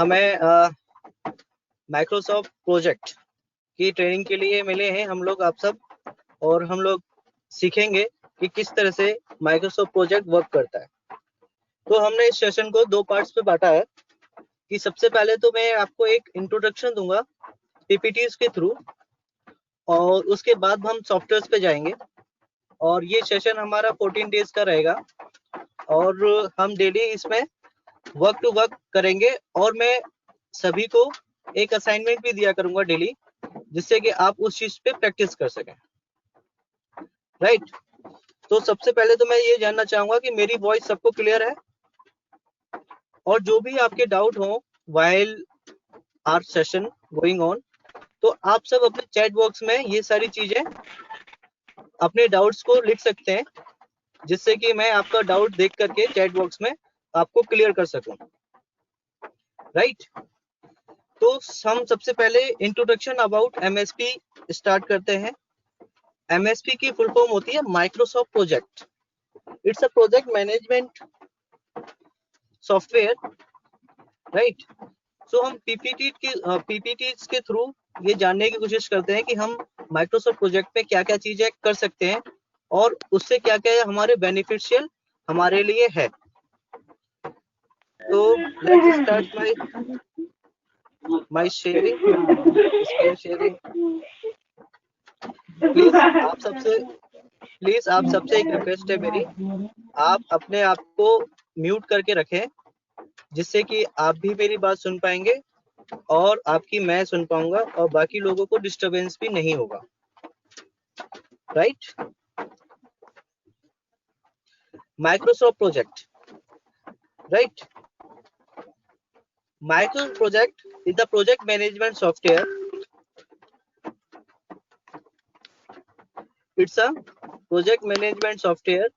हमें Microsoft project की training के लिए मिले हैं हम लोग आप सब, और हम लोग सीखेंगे कि किस तरह से माइक्रोसॉफ्ट प्रोजेक्ट वर्क करता है। तो हमने इस सेशन को 2 पार्ट्स पे बांटा है कि सबसे पहले तो मैं आपको एक इंट्रोडक्शन दूंगा पीपीटीज के थ्रू, और उसके बाद हम सॉफ्टवेयर पे जाएंगे। और ये सेशन हमारा 14 डेज का रहेगा, और हम डेली इसमें वर्क टू वर्क करेंगे, और मैं सभी को एक असाइनमेंट भी दिया करूंगा डेली, जिससे कि आप उस चीज पे प्रैक्टिस कर सकें। राइट। तो सबसे पहले तो मैं ये जानना चाहूंगा कि मेरी वॉइस सबको क्लियर है, और जो भी आपके डाउट हो while our session going on, तो आप सब अपने चैट बॉक्स में ये सारी चीजें अपने डाउट्स को लिख सकते हैं, जिससे कि मैं आपका डाउट देख करके चैट बॉक्स में आपको क्लियर कर सकूं। राइट। तो हम सबसे पहले इंट्रोडक्शन अबाउट एमएसपी स्टार्ट करते हैं। एमएसपी की फुल फॉर्म होती है Microsoft project. It's a project management software. Right. So हम पीपीटीज के थ्रू ये जानने की कोशिश करते हैं कि हम माइक्रोसॉफ्ट प्रोजेक्ट पे क्या क्या चीजें कर सकते हैं, और उससे क्या क्या हमारे बेनिफिशियल हमारे लिए है। तो let's start my sharing, screen sharing. Please आप सबसे एक रिक्वेस्ट है मेरी, आप अपने आप को म्यूट करके रखें, जिससे कि आप भी मेरी बात सुन पाएंगे और आपकी मैं सुन पाऊंगा, और बाकी लोगों को डिस्टरबेंस भी नहीं होगा। Right. Microsoft project. Right. Microsoft Project is the project management software. It's a project management software.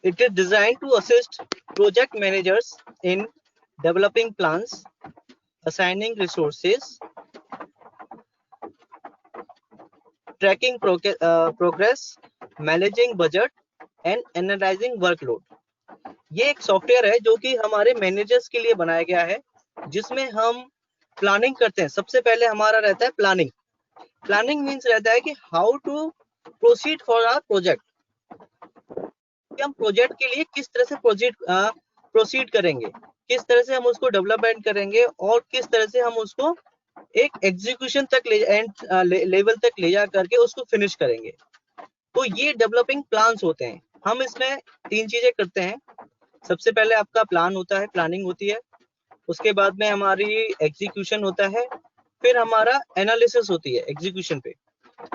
It is designed to assist project managers in developing plans, assigning resources, tracking progress, managing budget and analyzing workload. ये एक software है जो कि हमारे managers के लिए बनाया गया है, जिसमें हम प्लानिंग करते हैं। सबसे पहले हमारा रहता है प्लानिंग। प्लानिंग मीन्स रहता है कि how to proceed for our project, कि हम प्रोजेक्ट के लिए किस तरह से प्रोसीड करेंगे, किस तरह से हम उसको डेवलपमेंट करेंगे, और किस तरह से हम उसको एक एग्जीक्यूशन तक लेवल तक ले जा करके उसको फिनिश करेंगे। तो ये डेवलपिंग प्लान्स होते हैं। हम इसमें 3 चीजें करते हैं। सबसे पहले आपका प्लान होता है, प्लानिंग होती है। उसके बाद में हमारी एग्जीक्यूशन होता है, फिर हमारा एनालिसिस होती है एग्जीक्यूशन पे,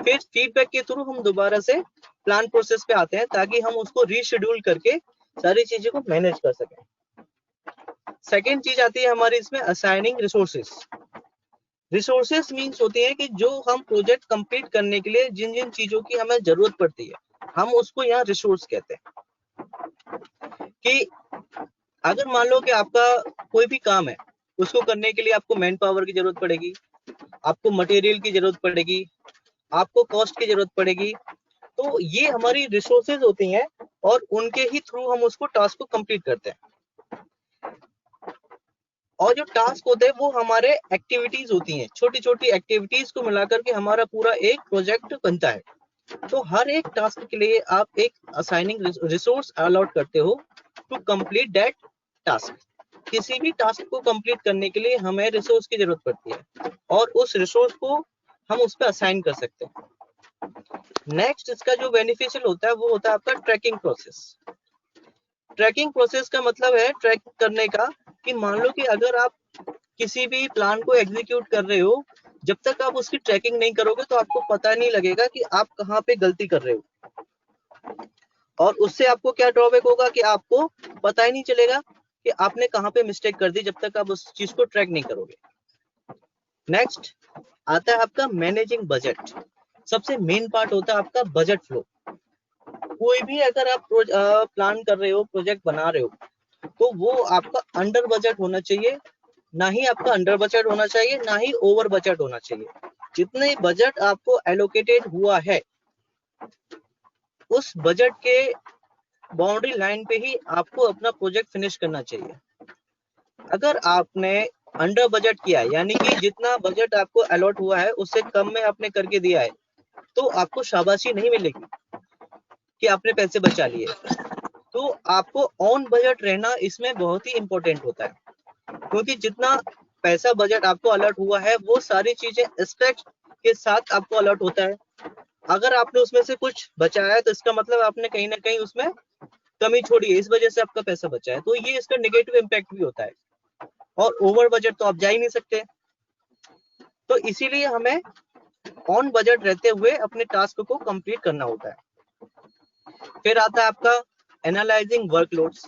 फिर फीडबैक के थ्रू हम दोबारा से प्लान प्रोसेस पे आते हैं, ताकि हम उसको रीशेड्यूल करके सारी चीजों को मैनेज कर सकें। सेकेंड चीज आती है हमारी इसमें असाइनिंग रिसोर्सेस। रिसोर्सेस मीन्स होती है कि जो हम प्रोजेक्ट कंप्लीट करने के लिए जिन जिन चीजों की हमें जरूरत पड़ती है, हम उसको यहाँ रिसोर्स कहते हैं। कि अगर मान लो कि आपका कोई भी काम है, उसको करने के लिए आपको मैन पावर की जरूरत पड़ेगी, आपको मटेरियल की जरूरत पड़ेगी, आपको कॉस्ट की जरूरत पड़ेगी। तो ये हमारी रिसोर्सेज होती हैं, और उनके ही थ्रू हम उसको टास्क को कंप्लीट करते हैं। और जो टास्क होते हैं वो हमारे एक्टिविटीज होती हैं, छोटी छोटी एक्टिविटीज को मिलाकर के हमारा पूरा एक प्रोजेक्ट बनता है। तो हर एक टास्क के लिए आप एक असाइनिंग रिसोर्स अलॉट करते हो टू कंप्लीट दैट टास्क। किसी भी टास्क को कंप्लीट करने के लिए हमें रिसोर्स की जरूरत पड़ती है, और उस रिसोर्स को हम उस पर असाइन कर सकते हैं। नेक्स्ट इसका जो बेनिफिशियल होता है वो होता है आपका ट्रैकिंग प्रोसेस। ट्रैकिंग प्रोसेस का मतलब है ट्रैक करने का, कि मान लो कि अगर आप किसी भी प्लान को एग्जीक्यूट कर रहे हो, जब तक आप उसकी ट्रैकिंग नहीं करोगे तो आपको पता नहीं लगेगा कि आप कहाँ पे गलती कर रहे हो, और उससे आपको क्या ड्रॉबैक होगा कि आपको पता ही नहीं चलेगा कि आपने कहाँ पे मिस्टेक कर दी, जब तक आप उस चीज को ट्रैक नहीं करोगे। नेक्स्ट आता है आपका मैनेजिंग बजट। सबसे मेन पार्ट होता है आपका बजट फ्लो। कोई भी अगर आप प्लान कर रहे हो, प्रोजेक्ट बना रहे हो, तो वो आपका अंडर बजट होना चाहिए। ना ही आपका अंडर बजट होना चाहिए, ना ही ओवर बजट होना चाहिए। जितने बजट आपको एलोकेटेड हुआ है, उस बजट के बाउंड्री लाइन पे ही आपको अपना प्रोजेक्ट फिनिश करना चाहिए। अगर आपने अंडर बजट किया है, यानी कि जितना बजट आपको अलॉट हुआ है उससे कम में आपने करके दिया है, तो आपको शाबाशी नहीं मिलेगी कि आपने पैसे बचा लिए। तो आपको ऑन बजट रहना इसमें बहुत ही इंपॉर्टेंट होता है, क्योंकि जितना पैसा बजट आपको अलॉट हुआ है वो सारी चीजें स्ट्रेच के साथ आपको अलॉट होता है। अगर आपने उसमें से कुछ बचाया है तो इसका मतलब आपने कहीं ना कहीं उसमें कमी छोड़ी है, इस वजह से आपका पैसा बचा है, तो ये इसका नेगेटिव इम्पैक्ट भी होता है। और ओवर बजट तो आप जा ही नहीं सकते, तो इसीलिए हमें ऑन बजट रहते हुए अपने टास्क को कंप्लीट करना होता है। फिर आता है आपका एनालाइजिंग वर्कलोड्स।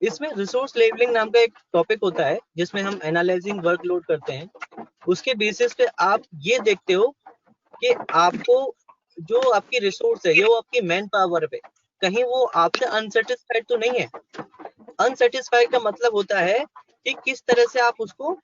इसमें रिसोर्स लेवलिंग नाम का एक टॉपिक होता है जिसमें हम एनालाइजिंग वर्कलोड करते हैं। उसके बेसिस पे आप ये देखते हो कि आपको जो आपकी रिसोर्स है, जो आपकी मैन पावर पे, कहीं वो आपसे अनसेटिस्फाइड तो नहीं है। अनसेटिस्फाइड का मतलब होता है कि किस तरह से आप उसको,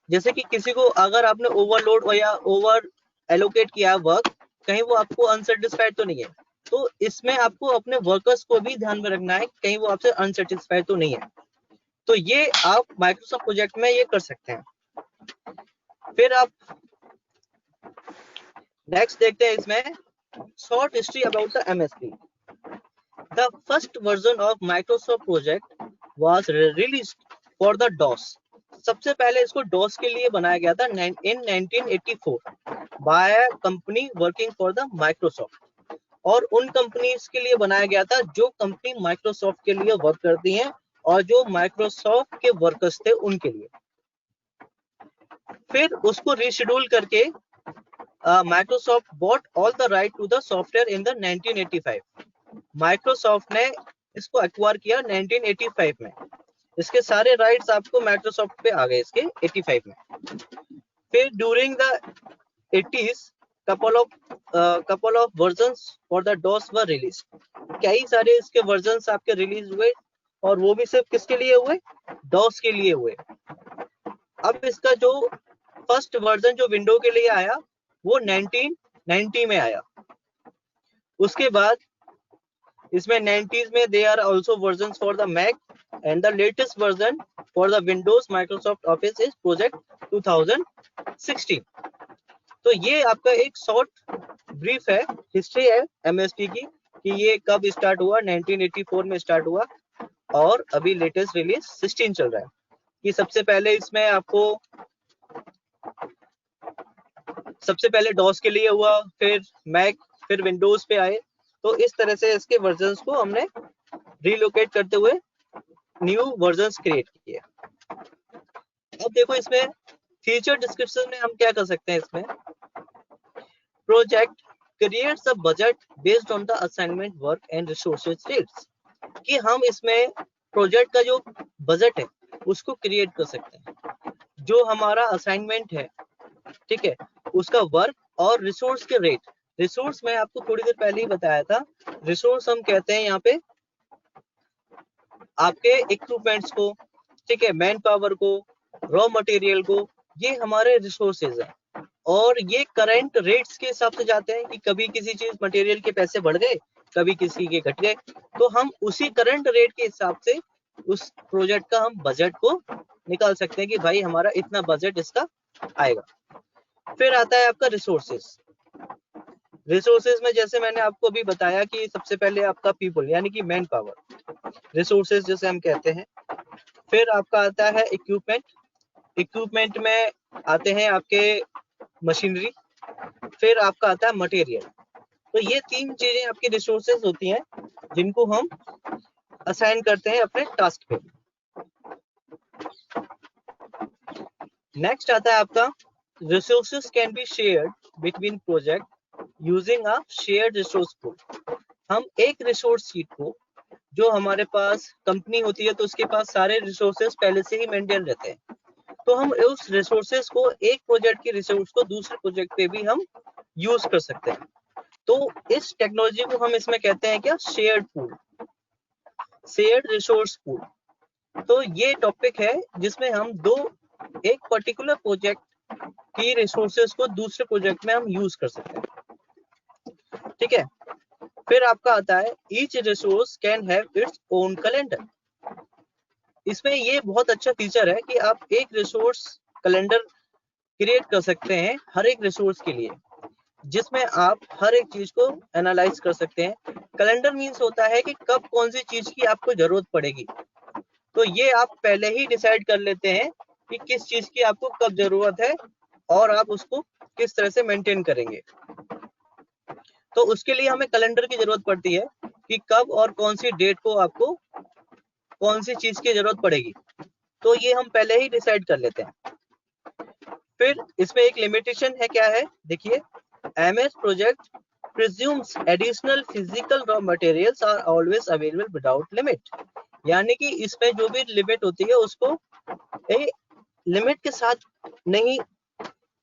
जैसे कि किसी को अगर आपने ओवरलोड या ओवर एलोकेट किया वर्क, कहीं वो आपको अनसेटिस्फाइड तो नहीं है। तो इसमें आपको अपने वर्कर्स को भी ध्यान में रखना है, कहीं वो आपसे अनसेटिस्फाइड तो नहीं है। तो ये आप माइक्रोसॉफ्ट प्रोजेक्ट में ये कर सकते हैं। फिर आप नेक्स्ट देखते हैं इसमें short history about the MSP. The first version of Microsoft project was released for the DOS. सबसे पहले इसको डॉस के लिए बनाया गया था in 1984 by company working for the Microsoft. और उन कंपनीज के लिए बनाया गया था जो कंपनी माइक्रोसॉफ्ट के लिए वर्क करती हैं और जो माइक्रोसॉफ्ट के वर्कर्स थे उनके लिए। फिर उसको रीशेड्यूल करके Microsoft bought all the right to the software in the 1985। Microsoft ने इसको एक्वायर किया 1985 में। इसके सारे राइट्स आपको माइक्रोसॉफ्ट पे आ गए इसके 85 में। फिर during the 80s couple of versions for the DOS were released। कई सारे इसके वर्जन्स आपके रिलीज हुए, और वो भी सिर्फ किसके लिए हुए, डॉस के लिए हुए। अब इसका जो फर्स्ट वर्जन जो विंडो के लिए आया वो 1990 में आया। उसके बाद इसमें 90s में they are also versions for the Mac, and the latest version for the Windows Microsoft Office is project 2016। तो ये आपका एक शॉर्ट ब्रीफ है, हिस्ट्री है एमएसपी की, कि ये कब स्टार्ट हुआ, 1984 में स्टार्ट हुआ और अभी लेटेस्ट रिलीज 16 चल रहा है। कि सबसे पहले इसमें आपको सबसे पहले डॉस के लिए हुआ, फिर मैक, फिर विंडोज पे आए। तो इस तरह से इसके वर्जन्स को हमने रिलोकेट करते हुए न्यू वर्जन्स क्रिएट किए। अब देखो इसमें फीचर डिस्क्रिप्शन में हम क्या कर सकते हैं। इसमें project creates a budget based on the assignment work and resources needs. कि हम इसमें प्रोजेक्ट का जो बजट है उसको क्रिएट कर सकते हैं, जो हमारा असाइनमेंट है, ठीक है, उसका वर्क और रिसोर्स के रेट। रिसोर्स मैं आपको थोड़ी देर पहले ही बताया था। रिसोर्स हम कहते हैं यहाँ पे आपके इक्विपमेंट्स को, ठीक है, मैन पावर को, रॉ मटेरियल को, ये हमारे रिसोर्सेज हैं। और ये करंट रेट्स के हिसाब से जाते हैं कि कभी किसी चीज मटेरियल के पैसे बढ़ गए, कभी किसी के घट गए, तो हम उसी करंट रेट के हिसाब से उस प्रोजेक्ट का हम बजट को निकाल सकते हैं कि भाई हमारा इतना बजट इसका आएगा। फिर आता है आपका रिसोर्सेज। रिसोर्सेज में जैसे मैंने आपको अभी बताया कि सबसे पहले आपका पीपल यानी कि मैन पावर, रिसोर्सेज जैसे हम कहते हैं। फिर आपका आता है इक्विपमेंट। इक्विपमेंट में आते हैं आपके मशीनरी। फिर आपका आता है मटेरियल। तो ये तीन चीजें आपकी रिसोर्सेज होती हैं जिनको हम असाइन करते हैं अपने टास्क पे। नेक्स्ट आता है आपका resources can be shared between project using a shared resource pool. हम एक रिसोर्स शीट को, जो हमारे पास कंपनी होती है तो उसके पास सारे रिसोर्सेज पहले से ही मेंटेन रहते हैं, तो हम उस रिसोर्सेज को, एक प्रोजेक्ट के रिसोर्स को दूसरे प्रोजेक्ट पे भी हम यूज कर सकते हैं। तो इस टेक्नोलॉजी को हम इसमें कहते हैं क्या, shared pool, shared resource pool. तो ये टॉपिक है जिसमें हम एक पर्टिकुलर प्रोजेक्ट की रिसोर्सेज को दूसरे प्रोजेक्ट में हम यूज कर सकते हैं, ठीक है। फिर आपका आता है each resource can have its own calendar. इसमें ये बहुत अच्छा फीचर है कि आप एक रिसोर्स कैलेंडर क्रिएट कर सकते हैं हर एक रिसोर्स के लिए, जिसमें आप हर एक चीज को एनालाइज कर सकते हैं। कैलेंडर मीन्स होता है कि कब कौन सी चीज की आपको जरूरत पड़ेगी, तो ये आप पहले ही डिसाइड कर लेते हैं कि किस चीज की आपको कब जरूरत है और आप उसको किस तरह से मेंटेन करेंगे। तो उसके लिए हमें कैलेंडर की जरूरत पड़ती है कि कब और कौन सी डेट को आपको कौन सी चीज की जरूरत पड़ेगी, तो ये हम पहले ही डिसाइड कर लेते हैं। फिर इसमें एक लिमिटेशन है, क्या है देखिए, MS project presumes additional physical raw materials are always available without limit। यानी कि इसमें जो भी लिमिट होती है उसको एक लिमिट के साथ नहीं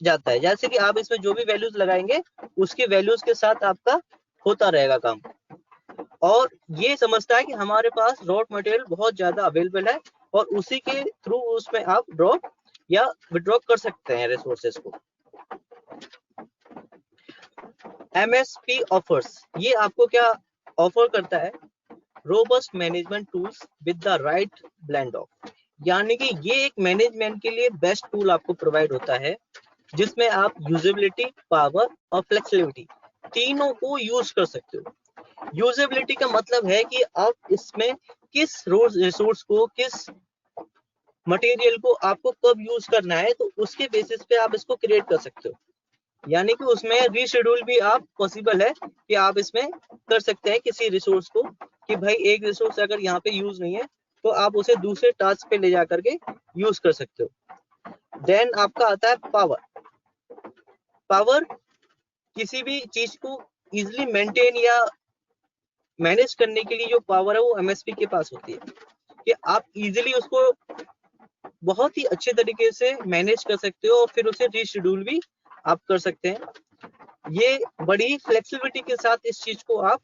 जाता है, जैसे कि आप इसमें जो भी वैल्यूज लगाएंगे उसकी वैल्यूज के साथ आपका होता रहेगा काम, और ये समझता है कि हमारे पास रॉ मटेरियल बहुत ज्यादा अवेलेबल है और उसी के थ्रू उसमें आप ड्रॉ या विड्रॉ कर सकते हैं रिसोर्सेज को। MSP ऑफर्स, ये आपको क्या ऑफर करता है, robust management tools with the right blend of, यानी कि ये एक मैनेजमेंट के लिए बेस्ट टूल आपको प्रोवाइड होता है, जिसमें आप यूजेबिलिटी, पावर और फ्लेक्सिबिलिटी तीनों को यूज कर सकते हो। यूजेबिलिटी का मतलब है कि आप इसमें किस रिसोर्स को, किस मटेरियल को आपको कब यूज करना है, तो उसके बेसिस पे आप इसको क्रिएट कर सकते हो। यानी कि उसमें रीशेड्यूल भी आप पॉसिबल है कि आप इसमें कर सकते हैं किसी रिसोर्स को, कि भाई एक रिसोर्स अगर यहाँ पे यूज नहीं है तो आप उसे दूसरे टास्क पे ले जा करके यूज कर सकते हो। देन आपका आता है पावर। पावर किसी भी चीज को इजिली मेंटेन या मैनेज करने के लिए जो पावर है वो MSP के पास होती है, कि आप इजिली उसको बहुत ही अच्छे तरीके से मैनेज कर सकते हो और फिर उसे रीशेड्यूल भी आप कर सकते हैं। ये बड़ी फ्लेक्सिबिलिटी के साथ इस चीज को आप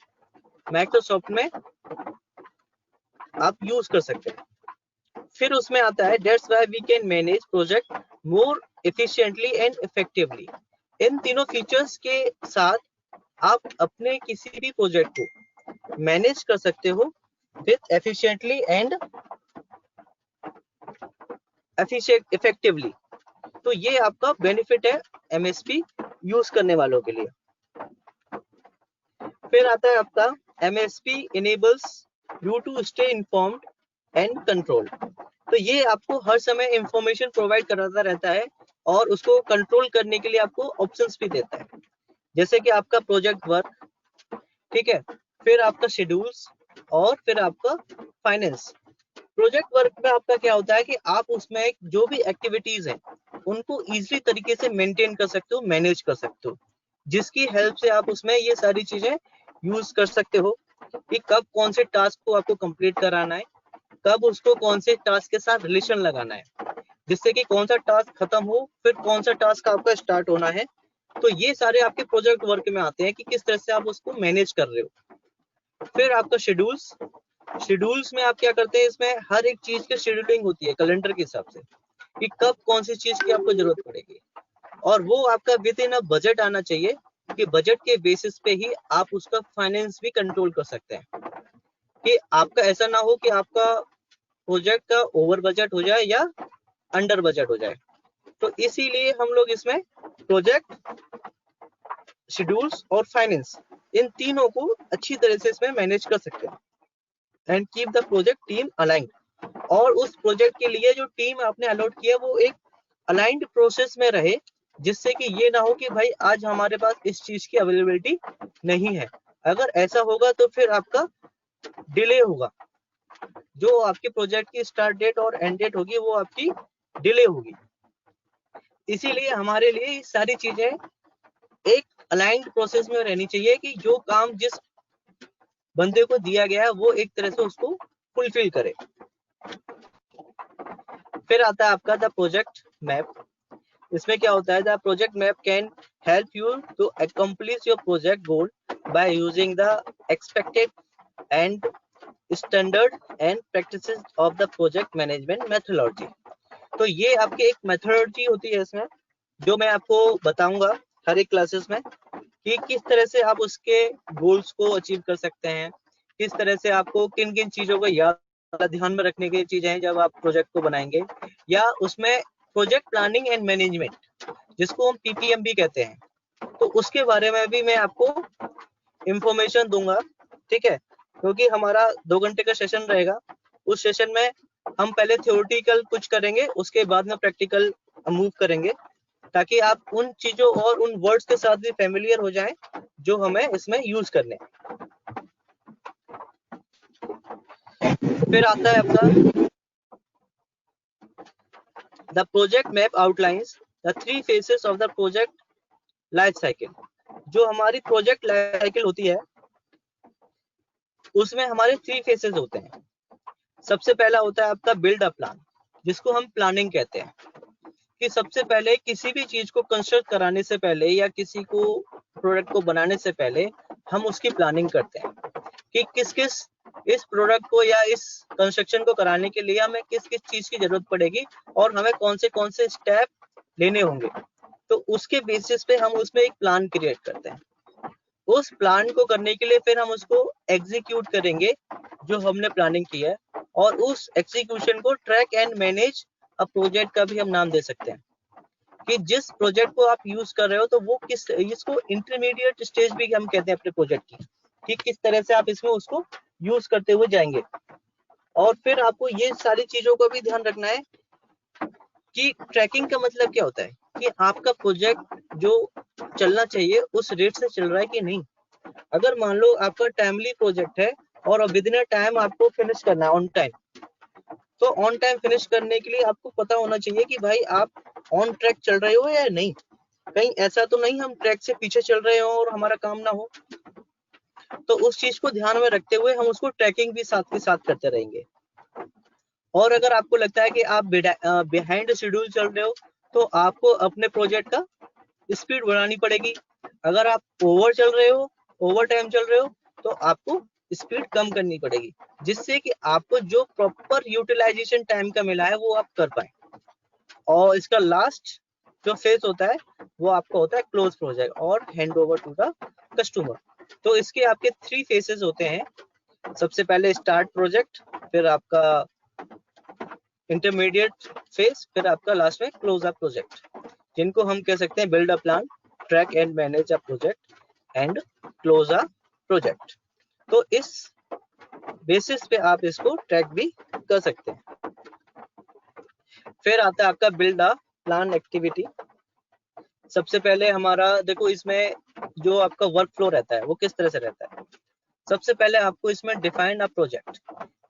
माइक्रोसॉफ्ट में आप यूज कर सकते हैं। फिर उसमें आता है that's why we can manage project more efficiently and effectively. इन तीनों फीचर्स के साथ आप अपने किसी भी प्रोजेक्ट को मैनेज कर सकते हो विथ एफिशिएंटली एंड इफेक्टिवली। तो ये आपका बेनिफिट है MSP यूज करने वालों के लिए। फिर आता है आपका MSP enables you to stay informed and control। तो ये आपको हर समय इंफॉर्मेशन प्रोवाइड कराता रहता है और उसको कंट्रोल करने के लिए आपको ऑप्शंस भी देता है, जैसे कि आपका प्रोजेक्ट वर्क, ठीक है, फिर आपका शेड्यूल्स और फिर आपका फाइनेंस। प्रोजेक्ट वर्क में आपका क्या होता है कि आप उसमें जो भी एक्टिविटीज हैं उनको इजीली तरीके से मेंटेन कर सकते हो, मैनेज कर सकते हो, जिसकी हेल्प से आप उसमें ये सारी चीजें यूज कर सकते हो कि कब कौन से टास्क को आपको कंप्लीट कराना है, कब उसको कौन से टास्क के साथ रिलेशन लगाना है, जिससे कि कौन सा टास्क खत्म हो फिर कौन सा टास्क आपका स्टार्ट होना है। तो ये सारे आपके प्रोजेक्ट वर्क में आते हैं कि किस तरह से आप उसको मैनेज कर रहे हो। फिर आपका शेड्यूल्स, शेड्यूल्स में आप क्या करते हैं, इसमें हर एक चीज की शेड्यूलिंग होती है कैलेंडर के हिसाब से कि कब कौन सी चीज की आपको जरूरत पड़ेगी, और वो आपका विद इन अ बजट आना चाहिए कि बजट के बेसिस पे ही आप उसका फाइनेंस भी कंट्रोल कर सकते हैं, कि आपका ऐसा ना हो कि आपका प्रोजेक्ट का ओवर बजट हो जाए या अंडर बजट हो जाए। तो इसीलिए हम लोग इसमें प्रोजेक्ट, शेड्यूल्स और फाइनेंस इन तीनों को अच्छी तरह से इसमें मैनेज कर सकते हैं and keep the project team aligned. और उस प्रोजेक्ट के लिए जो टीम आपने अलॉट किया वो एक अलाइंड प्रोसेस में रहे, जिससे कि ये ना हो कि भाई आज हमारे पास इस चीज की अवेलेबिलिटी नहीं है। अगर ऐसा होगा तो फिर आपका डिले होगा, जो आपके प्रोजेक्ट की स्टार्ट डेट और एंड डेट होगी वो आपकी डिले होगी। इसीलिए हमारे लिए ये सारी चीजें एक अलाइंड प्रोसेस में रहनी चाहिए कि जो काम जिस बंदे को दिया गया है वो एक तरह से उसको फुलफिल करे। फिर आता है आपका द प्रोजेक्ट मैप। इसमें क्या होता है, the project map can help you to accomplish your project goal by using the expected and standard and practices of the project management methodology. तो ये आपकी एक मेथोडोलॉजी होती है इसमें, जो मैं आपको बताऊंगा हर एक क्लासेस में कि किस तरह से आप उसके गोल्स को अचीव कर सकते हैं, किस तरह से आपको किन किन चीजों को याद ध्यान में रखने की चीजें हैं जब आप प्रोजेक्ट को बनाएंगे, या उसमें प्रोजेक्ट प्लानिंग एंड मैनेजमेंट, जिसको हम पीपीएम भी कहते हैं, तो उसके बारे में भी मैं आपको इंफॉर्मेशन दूंगा। ठीक है, क्योंकि हमारा 2 घंटे का सेशन रहेगा। उस सेशन में हम पहले थ्योरेटिकल कुछ करेंगे, उसके बाद में प्रैक्टिकल मूव करेंगे, ताकि आप उन चीजों और उन वर्ड्स के साथ भी फेमिलियर हो जाएं जो हमें इसमें यूज करने। फिर आता है आपका the project map outlines the 3 phases of the project life cycle. जो हमारी प्रोजेक्ट लाइफ साइकिल होती है उसमें हमारे 3 फेसेस होते हैं। सबसे पहला होता है आपका बिल्ड अ प्लान, जिसको हम प्लानिंग कहते हैं, कि सबसे पहले किसी भी चीज को कंस्ट्रक्ट कराने से पहले या किसी को प्रोडक्ट को बनाने से पहले हम उसकी प्लानिंग करते हैं कि किस किस इस प्रोडक्ट को या इस कंस्ट्रक्शन को कराने के लिए हमें किस किस चीज की जरूरत पड़ेगी और हमें कौन से स्टेप लेने होंगे। तो उसके बेसिस पे हम उसमें एक प्लान क्रिएट करते हैं। उस प्लान को करने के लिए फिर हम उसको एग्जीक्यूट करेंगे जो हमने प्लानिंग की है, और उस एग्जीक्यूशन को track and manage a project का भी हम नाम दे सकते हैं, कि जिस प्रोजेक्ट को आप यूज कर रहे हो तो वो किस, इसको इंटरमीडिएट स्टेज भी हम कहते हैं अपने प्रोजेक्ट की, कि किस तरह से आप इसमें उसको यूज करते हुए जाएंगे। और फिर आपको ये सारी चीजों का भी ध्यान रखना है कि ट्रैकिंग का मतलब क्या होता है, कि आपका प्रोजेक्ट जो चलना चाहिए उस रेट से चल रहा है कि नहीं। अगर मान लो आपका टाइमली प्रोजेक्ट है और विद इन टाइम आपको फिनिश करना है ऑन टाइम, तो ऑन टाइम फिनिश करने के लिए आपको पता होना चाहिए कि भाई आप ऑन ट्रैक चल रहे हो या नहीं। कहीं ऐसा तो नहीं हम ट्रैक से पीछे चल रहे हो और हमारा काम ना हो। तो उस चीज को ध्यान में रखते हुए हम उसको ट्रैकिंग भी साथ के साथ करते रहेंगे। और अगर आपको लगता है कि आप बिहाइंड शेड्यूल चल रहे हो, तो आपको अपने प्रोजेक्ट का स्पीड बढ़ानी पड़ेगी। अगर आप ओवर चल रहे हो, ओवर टाइम चल रहे हो, तो आपको स्पीड कम करनी पड़ेगी, जिससे कि आपको जो प्रॉपर यूटिलाइजेशन टाइम का मिला है वो आप कर पाए। और इसका लास्ट जो फेज होता है वो आपका होता है क्लोज प्रोजेक्ट और hand over to the customer. तो इसके आपके 3 फेसेस होते हैं। सबसे पहले स्टार्ट प्रोजेक्ट, फिर आपका इंटरमीडिएट फेज, फिर आपका लास्ट में क्लोज अप प्रोजेक्ट, जिनको हम कह सकते हैं build a plan, track and manage a project and close a project. तो इस बेसिस पे आप इसको ट्रैक भी कर सकते हैं। फिर आता है आपका बिल्ड अ प्लान एक्टिविटी। सबसे पहले हमारा देखो इसमें जो आपका वर्क फ्लो रहता है वो किस तरह से रहता है। सबसे पहले आपको इसमें डिफाइन अ प्रोजेक्ट,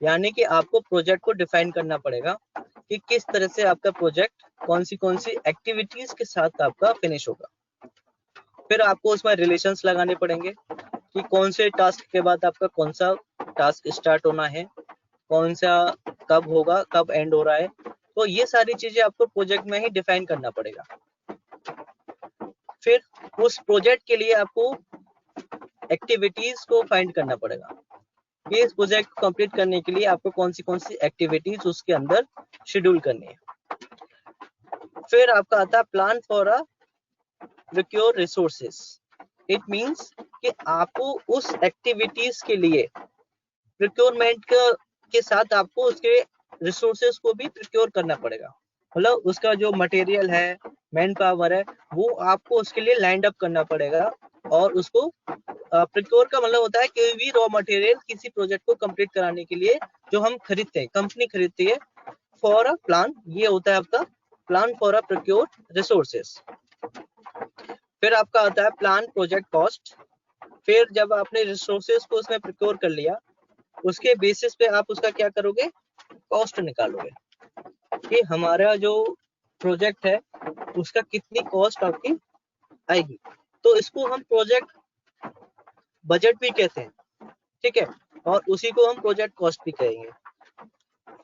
यानी कि आपको प्रोजेक्ट को डिफाइन करना पड़ेगा कि किस तरह से आपका प्रोजेक्ट कौन सी एक्टिविटीज के साथ आपका फिनिश होगा। फिर आपको उसमें रिलेशंस लगाने पड़ेंगे कि कौन से टास्क के बाद आपका कौन सा टास्क स्टार्ट होना है, कौन सा कब होगा, कब एंड हो रहा है। तो ये सारी चीजें आपको प्रोजेक्ट में ही डिफाइन करना पड़ेगा। फिर उस प्रोजेक्ट के लिए आपको एक्टिविटीज को फाइंड करना पड़ेगा कि इस प्रोजेक्ट को कंप्लीट करने के लिए आपको कौन सी एक्टिविटीज उसके अंदर शेड्यूल करनी है। फिर आपका आता है plan for a procure resources. It means कि आपको उस एक्टिविटीज के लिए प्रोक्योरमेंट के साथ आपको उसके रिसोर्सेस को भी प्रोक्योर करना पड़ेगा। मतलब उसका जो मटेरियल है, मैन पावर है, वो आपको उसके लिए लाइंड अप करना पड़ेगा। और उसको प्रोक्योर का मतलब होता है कोई भी रॉ मटेरियल किसी प्रोजेक्ट को कंप्लीट कराने के लिए जो हम खरीदते हैं, कंपनी खरीदती है फॉर अ प्लान, ये होता है आपका plan for a procure resources. फिर आपका आता है प्लान प्रोजेक्ट कॉस्ट। फिर जब आपने रिसोर्सेस को उसमें प्रोक्योर कर लिया, उसके बेसिस पे आप उसका क्या करोगे, कॉस्ट निकालोगे कि हमारा जो प्रोजेक्ट है उसका कितनी कॉस्ट आपकी आएगी। तो इसको हम प्रोजेक्ट बजट भी कहते हैं, ठीक है, और उसी को हम प्रोजेक्ट कॉस्ट भी कहेंगे।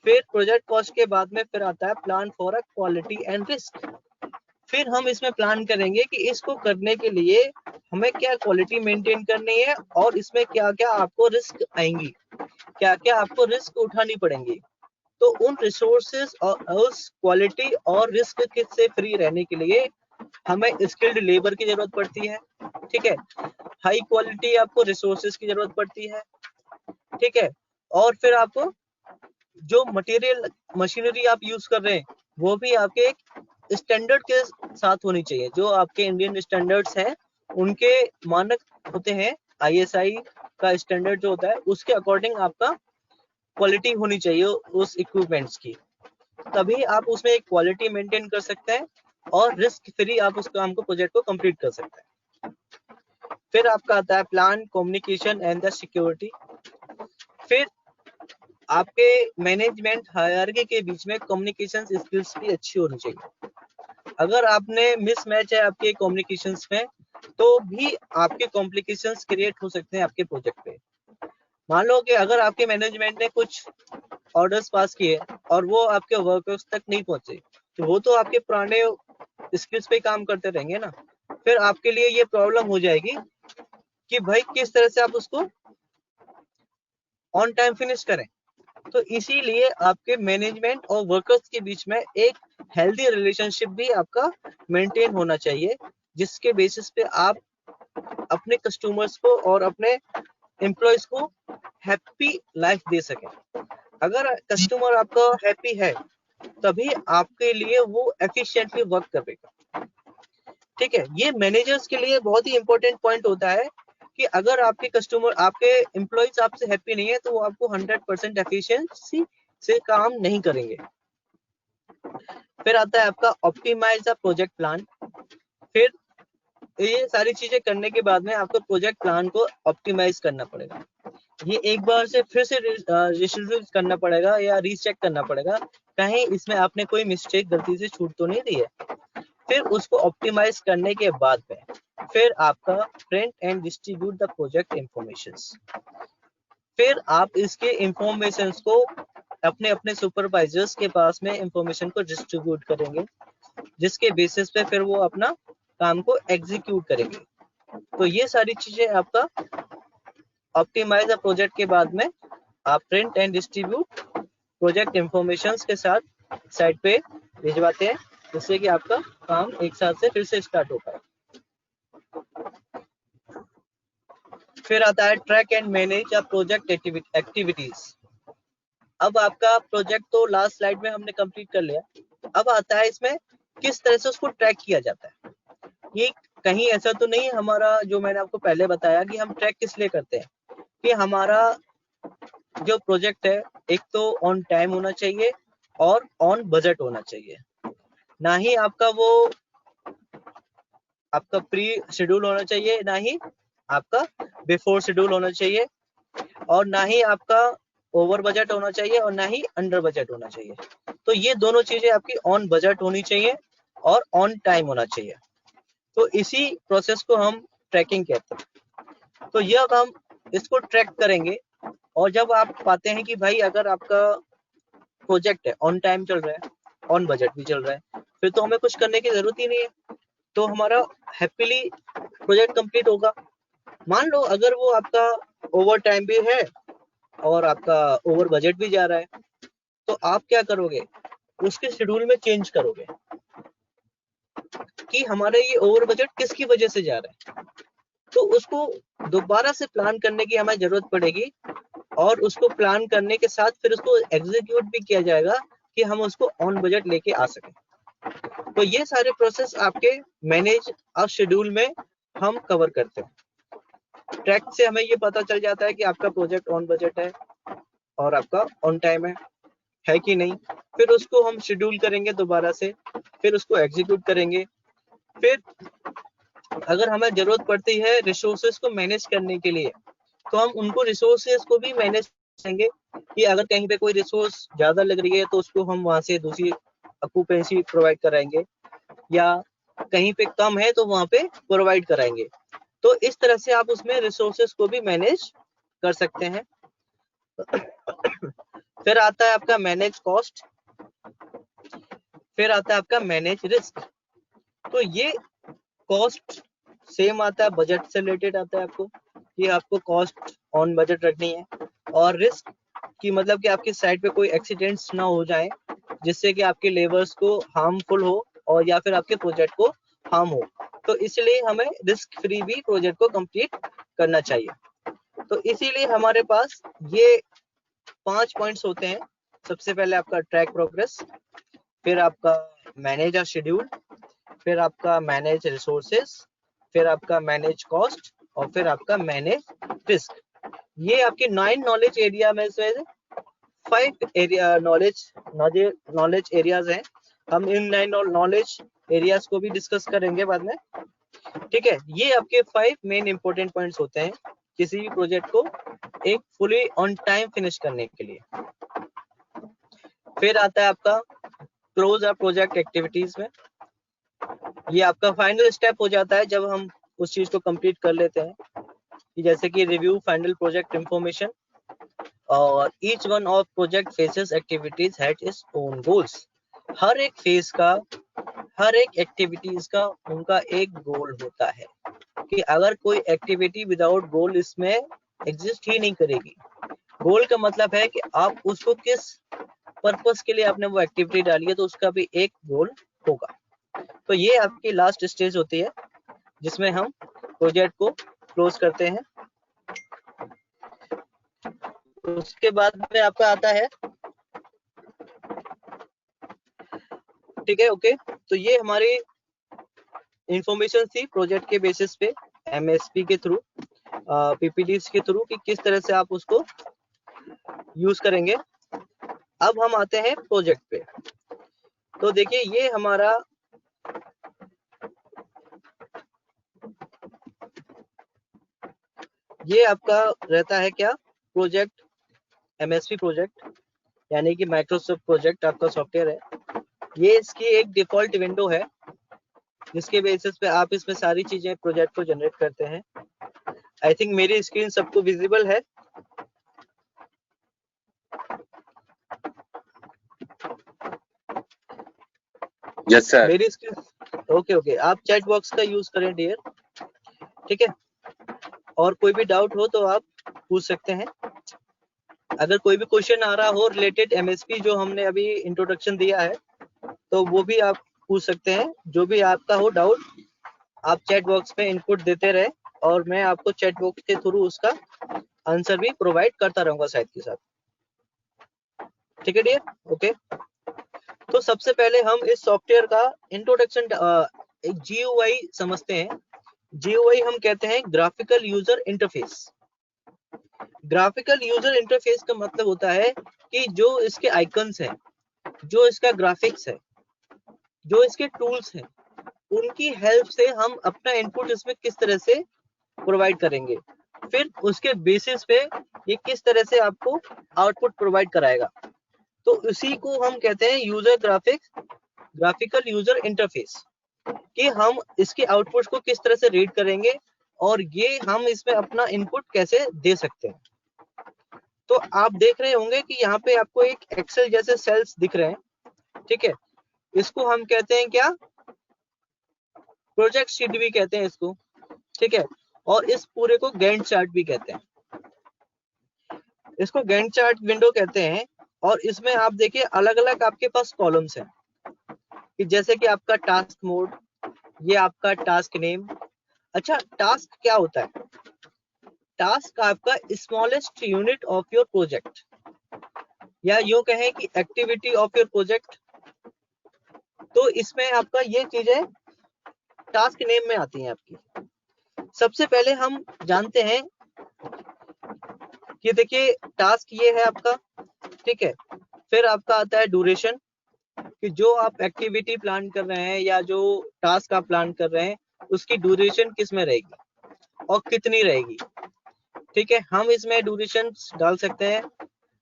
फिर प्रोजेक्ट कॉस्ट के बाद में फिर आता है plan for a quality and risk. फिर हम इसमें प्लान करेंगे कि इसको करने के लिए हमें क्या क्वालिटी मेंटेन करनी है और इसमें क्या क्या आपको रिस्क आएंगी, क्या क्या आपको रिस्क उठानी पड़ेंगी। तो उन रिसोर्सेस और उस क्वालिटी और रिस्क से फ्री रहने के लिए हमें स्किल्ड लेबर की जरूरत पड़ती है, ठीक है, हाई क्वालिटी आपको रिसोर्सेस की जरूरत पड़ती है, ठीक है, और फिर आपको जो मटेरियल मशीनरी आप यूज कर रहे हैं वो भी आपके एक स्टैंडर्ड के साथ होनी चाहिए। जो आपके इंडियन स्टैंडर्ड्स हैं उनके मानक होते हैं, ISI का स्टैंडर्ड जो होता है उसके अकॉर्डिंग आपका क्वालिटी होनी चाहिए उस इक्विपमेंट्स की, तभी आप उसमें एक क्वालिटी मेंटेन कर सकते हैं और रिस्क फ्री आप उस काम को प्रोजेक्ट को कंप्लीट कर सकते हैं। फिर आपका आता है plan, communication and the security. फिर आपके मैनेजमेंट हायरार्की के बीच में कम्युनिकेशन स्किल्स भी अच्छी होनी चाहिए। अगर आपने मिसमैच है आपके कम्युनिकेशंस में तो भी आपके कॉम्प्लिकेशंस क्रिएट हो सकते हैं आपके प्रोजेक्ट पे। मान लो कि अगर आपके मैनेजमेंट ने कुछ ऑर्डर्स पास किए और वो आपके वर्कर्स तक नहीं पहुंचे तो वो तो आपके पुराने स्किल्स पे काम करते रहेंगे ना। फिर आपके लिए ये प्रॉब्लम हो जाएगी कि भाई किस तरह से आप उसको ऑन टाइम फिनिश करें। तो इसीलिए आपके मैनेजमेंट और वर्कर्स के बीच में एक हेल्दी रिलेशनशिप भी आपका मेंटेन होना चाहिए, जिसके बेसिस पे आप अपने कस्टमर्स को और अपने एम्प्लॉयज को हैप्पी लाइफ दे सकें। अगर कस्टमर आपका हैप्पी है तभी आपके लिए वो एफिशिएंटली वर्क करेगा। ठीक है, ये मैनेजर्स के लिए बहुत ही इंपॉर्टेंट पॉइंट होता है कि अगर आपके कस्टमर आपके एम्प्लॉयज आपसे हैप्पी नहीं है तो वो आपको 100% एफिशिएंसी से काम नहीं करेंगे। फिर आता है आपका ऑप्टिमाइज द प्रोजेक्ट प्लान। फिर ये सारी चीजें करने के बाद में आपको प्रोजेक्ट प्लान को ऑप्टिमाइज करना पड़ेगा। ये एक बार से फिर से रिशेड्यूल करना पड़ेगा या रीचेक करना पड़ेगा, कहीं इसमें आपने कोई मिस्टेक गलती से छूट तो नहीं दी है। फिर उसको ऑप्टिमाइज करने के बाद में फिर आपका print and distribute the project informations. फिर आप इसके इंफॉर्मेशंस को अपने अपने सुपरवाइजर्स के पास में इंफॉर्मेशन को डिस्ट्रीब्यूट करेंगे, जिसके बेसिस पे फिर वो अपना काम को एग्जीक्यूट करेंगे। तो ये सारी चीजें आपका ऑप्टिमाइज द प्रोजेक्ट के बाद में आप print and distribute project informations के साथ साइट पे भिजवाते हैं, जिससे कि आपका काम एक साथ से फिर से स्टार्ट हो पाए। फिर आता है track and manage project activities. अब आपका प्रोजेक्ट तो लास्ट स्लाइड में हमने कंप्लीट कर लिया, अब आता है इसमें किस तरह से उसको ट्रैक किया जाता है। ये कहीं ऐसा तो नहीं हमारा, जो मैंने आपको पहले बताया कि हम ट्रैक किस लिए करते हैं, कि हमारा जो प्रोजेक्ट है एक तो ऑन टाइम होना चाहिए और ऑन बजट होना चाहिए, ना ही आपका वो आपका प्री शेड्यूल होना चाहिए, ना ही आपका बिफोर शेड्यूल होना चाहिए, और ना ही आपका ओवर बजट होना चाहिए और ना ही अंडर बजट होना चाहिए। तो ये दोनों चीजें आपकी ऑन बजट होनी चाहिए और ऑन टाइम होना चाहिए। तो इसी प्रोसेस को हम ट्रैकिंग कहते हैं। तो जब हम इसको ट्रैक करेंगे और जब आप पाते हैं कि भाई अगर आपका प्रोजेक्ट है ऑन टाइम चल रहा है, ऑन बजट भी चल रहा है, फिर तो हमें कुछ करने की जरूरत ही नहीं है, तो हमारा हैप्पीली प्रोजेक्ट कंप्लीट होगा। मान लो अगर वो आपका ओवर टाइम भी है और आपका ओवर बजट भी जा रहा है, तो आप क्या करोगे, उसके शेड्यूल में चेंज करोगे कि हमारा ये ओवर बजट किसकी वजह से जा रहा है। तो उसको दोबारा से प्लान करने की हमें जरूरत पड़ेगी और उसको प्लान करने के साथ फिर उसको एग्जीक्यूट भी किया जाएगा कि हम उसको ऑन बजट लेके आ सकें। तो ये सारे प्रोसेस आपके मैनेज और शेड्यूल में हम कवर करते हैं। ट्रैक से हमें ये पता चल जाता है कि आपका प्रोजेक्ट ऑन बजट है और आपका ऑन टाइम है कि नहीं। फिर उसको हम शेड्यूल करेंगे दोबारा से, फिर उसको एग्जीक्यूट करेंगे। फिर अगर हमें जरूरत पड़ती है रिसोर्सेज को मैनेज करने के लिए, तो हम उनको रिसोर्सेज को भी मैनेज करेंगे कि अगर कहीं पे कोई रिसोर्स ज्यादा लग रही है तो उसको हम वहां से दूसरी ऑक्यूपेंसी प्रोवाइड कराएंगे, या कहीं पे कम है तो वहां पे प्रोवाइड कराएंगे। तो इस तरह से आप उसमें रिसोर्सेज को भी मैनेज कर सकते हैं। फिर आता है आपका मैनेज कॉस्ट, फिर आता है आपका मैनेज रिस्क। तो ये कॉस्ट सेम आता है, बजट से रिलेटेड आता है आपको कि आपको कॉस्ट ऑन बजट रखनी है, और रिस्क की मतलब कि आपकी साइड पे कोई एक्सीडेंट्स ना हो जाए जिससे कि आपके लेबर्स को हार्मफुल हो और या फिर आपके प्रोजेक्ट को हार्म हो। तो इसलिए हमें रिस्क फ्री भी प्रोजेक्ट को कंप्लीट करना चाहिए। तो इसीलिए हमारे पास ये 5 पॉइंट्स होते हैं सबसे पहले आपका ट्रैक प्रोग्रेस, फिर आपका मैनेज अ शेड्यूल, फिर आपका मैनेज रिसोर्सेस, फिर आपका मैनेज कॉस्ट और फिर आपका मैनेज रिस्क। ये आपके 9 नॉलेज एरिया में से 5 एरिया नॉलेज एरियाज हैं। हम इन 9 नॉलेज एरियाज को भी डिस्कस करेंगे बाद में, ठीक है। ये आपके 5 मेन इंपॉर्टेंट पॉइंट्स होते हैं किसी भी प्रोजेक्ट को एक फुली ऑन टाइम फिनिश करने के लिए। फिर आता है आपका क्लोज अप प्रोजेक्ट एक्टिविटीज में। ये आपका फाइनल स्टेप हो जाता है जब हम उस चीज को कंप्लीट कर लेते हैं, जैसे कि रिव्यू फाइनल प्रोजेक्ट इंफॉर्मेशन और each one of project phases activities had its own goals. हर एक फेज का, हर एक एक्टिविटीज का उनका एक गोल होता है कि अगर कोई एक्टिविटी विदाउट गोल इसमें एग्जिस्ट ही नहीं करेगी। गोल का मतलब है कि आप उसको किस पर्पस के लिए आपने वो एक्टिविटी डाली है, तो उसका भी एक गोल होगा। तो ये आपकी लास्ट स्टेज होती है जिसमें हम प्रोजेक्ट को क्लोज करते हैं। उसके बाद में आपका आता है, ठीक है, ओके। तो ये हमारी इंफॉर्मेशन थी प्रोजेक्ट के बेसिस पे एमएसपी के थ्रू, पीपीडीज के थ्रू कि किस तरह से आप उसको यूज करेंगे। अब हम आते हैं प्रोजेक्ट पे। तो देखिए ये हमारा ये आपका रहता है क्या, प्रोजेक्ट एमएसपी प्रोजेक्ट यानी कि माइक्रोसॉफ्ट प्रोजेक्ट आपका सॉफ्टवेयर है। ये इसकी एक डिफॉल्ट विंडो है जिसके बेसिस पे आप इसमें सारी चीजें प्रोजेक्ट को जनरेट करते हैं। आई थिंक मेरी स्क्रीन सबको विजिबल है। Yes sir. मेरी स्क्रीन ओके। आप चैट बॉक्स का यूज करें डियर, ठीक है। और कोई भी डाउट हो तो आप पूछ सकते हैं। अगर कोई भी क्वेश्चन आ रहा हो रिलेटेड एमएसपी जो हमने अभी इंट्रोडक्शन दिया है तो वो भी आप पूछ सकते हैं। जो भी आपका हो डाउट आप चैट बॉक्स में इनपुट देते रहे और मैं आपको चैट बॉक्स के थ्रू उसका आंसर भी प्रोवाइड करता रहूंगा साथ के साथ, ठीक है डियर, ओके। तो सबसे पहले हम इस सॉफ्टवेयर का इंट्रोडक्शन एक जीयूआई समझते हैं। जीयूआई हम कहते हैं graphical user interface. Graphical user interface का मतलब होता है कि जो इसके आइकन्स हैं, जो इसका ग्राफिक्स है, जो इसके टूल्स हैं, उनकी हेल्प से हम अपना इनपुट इसमें किस तरह से प्रोवाइड करेंगे, फिर उसके बेसिस पे ये किस तरह से आपको आउटपुट प्रोवाइड कराएगा। तो उसी को हम कहते हैं user graphics, graphical user interface, कि हम इसके आउटपुट को किस तरह से रीड करेंगे और ये हम इसमें अपना इनपुट कैसे दे सकते हैं। तो आप देख रहे होंगे कि यहाँ पे आपको एक एक्सेल जैसे सेल्स दिख रहे हैं, ठीक है। इसको हम कहते हैं क्या, प्रोजेक्ट शीट भी कहते हैं इसको, ठीक है। और इस पूरे को गैंट चार्ट भी कहते हैं, इसको गैंट चार्ट विंडो कहते हैं। और इसमें आप देखिए अलग अलग आपके पास कॉलम्स हैं कि जैसे कि आपका टास्क मोड, ये आपका टास्क नेम। अच्छा, टास्क क्या होता है, टास्क आपका smallest unit of your project, या यूं कहें कि एक्टिविटी ऑफ योर प्रोजेक्ट। तो इसमें आपका ये चीजें टास्क नेम में आती हैं आपकी। सबसे पहले हम जानते हैं कि देखिए टास्क ये है आपका, ठीक है। फिर आपका आता है ड्यूरेशन, कि जो आप एक्टिविटी प्लान कर रहे हैं या जो टास्क आप प्लान कर रहे हैं उसकी ड्यूरेशन किस में रहेगी और कितनी रहेगी, ठीक है। हम इसमें ड्यूरेशन डाल सकते हैं,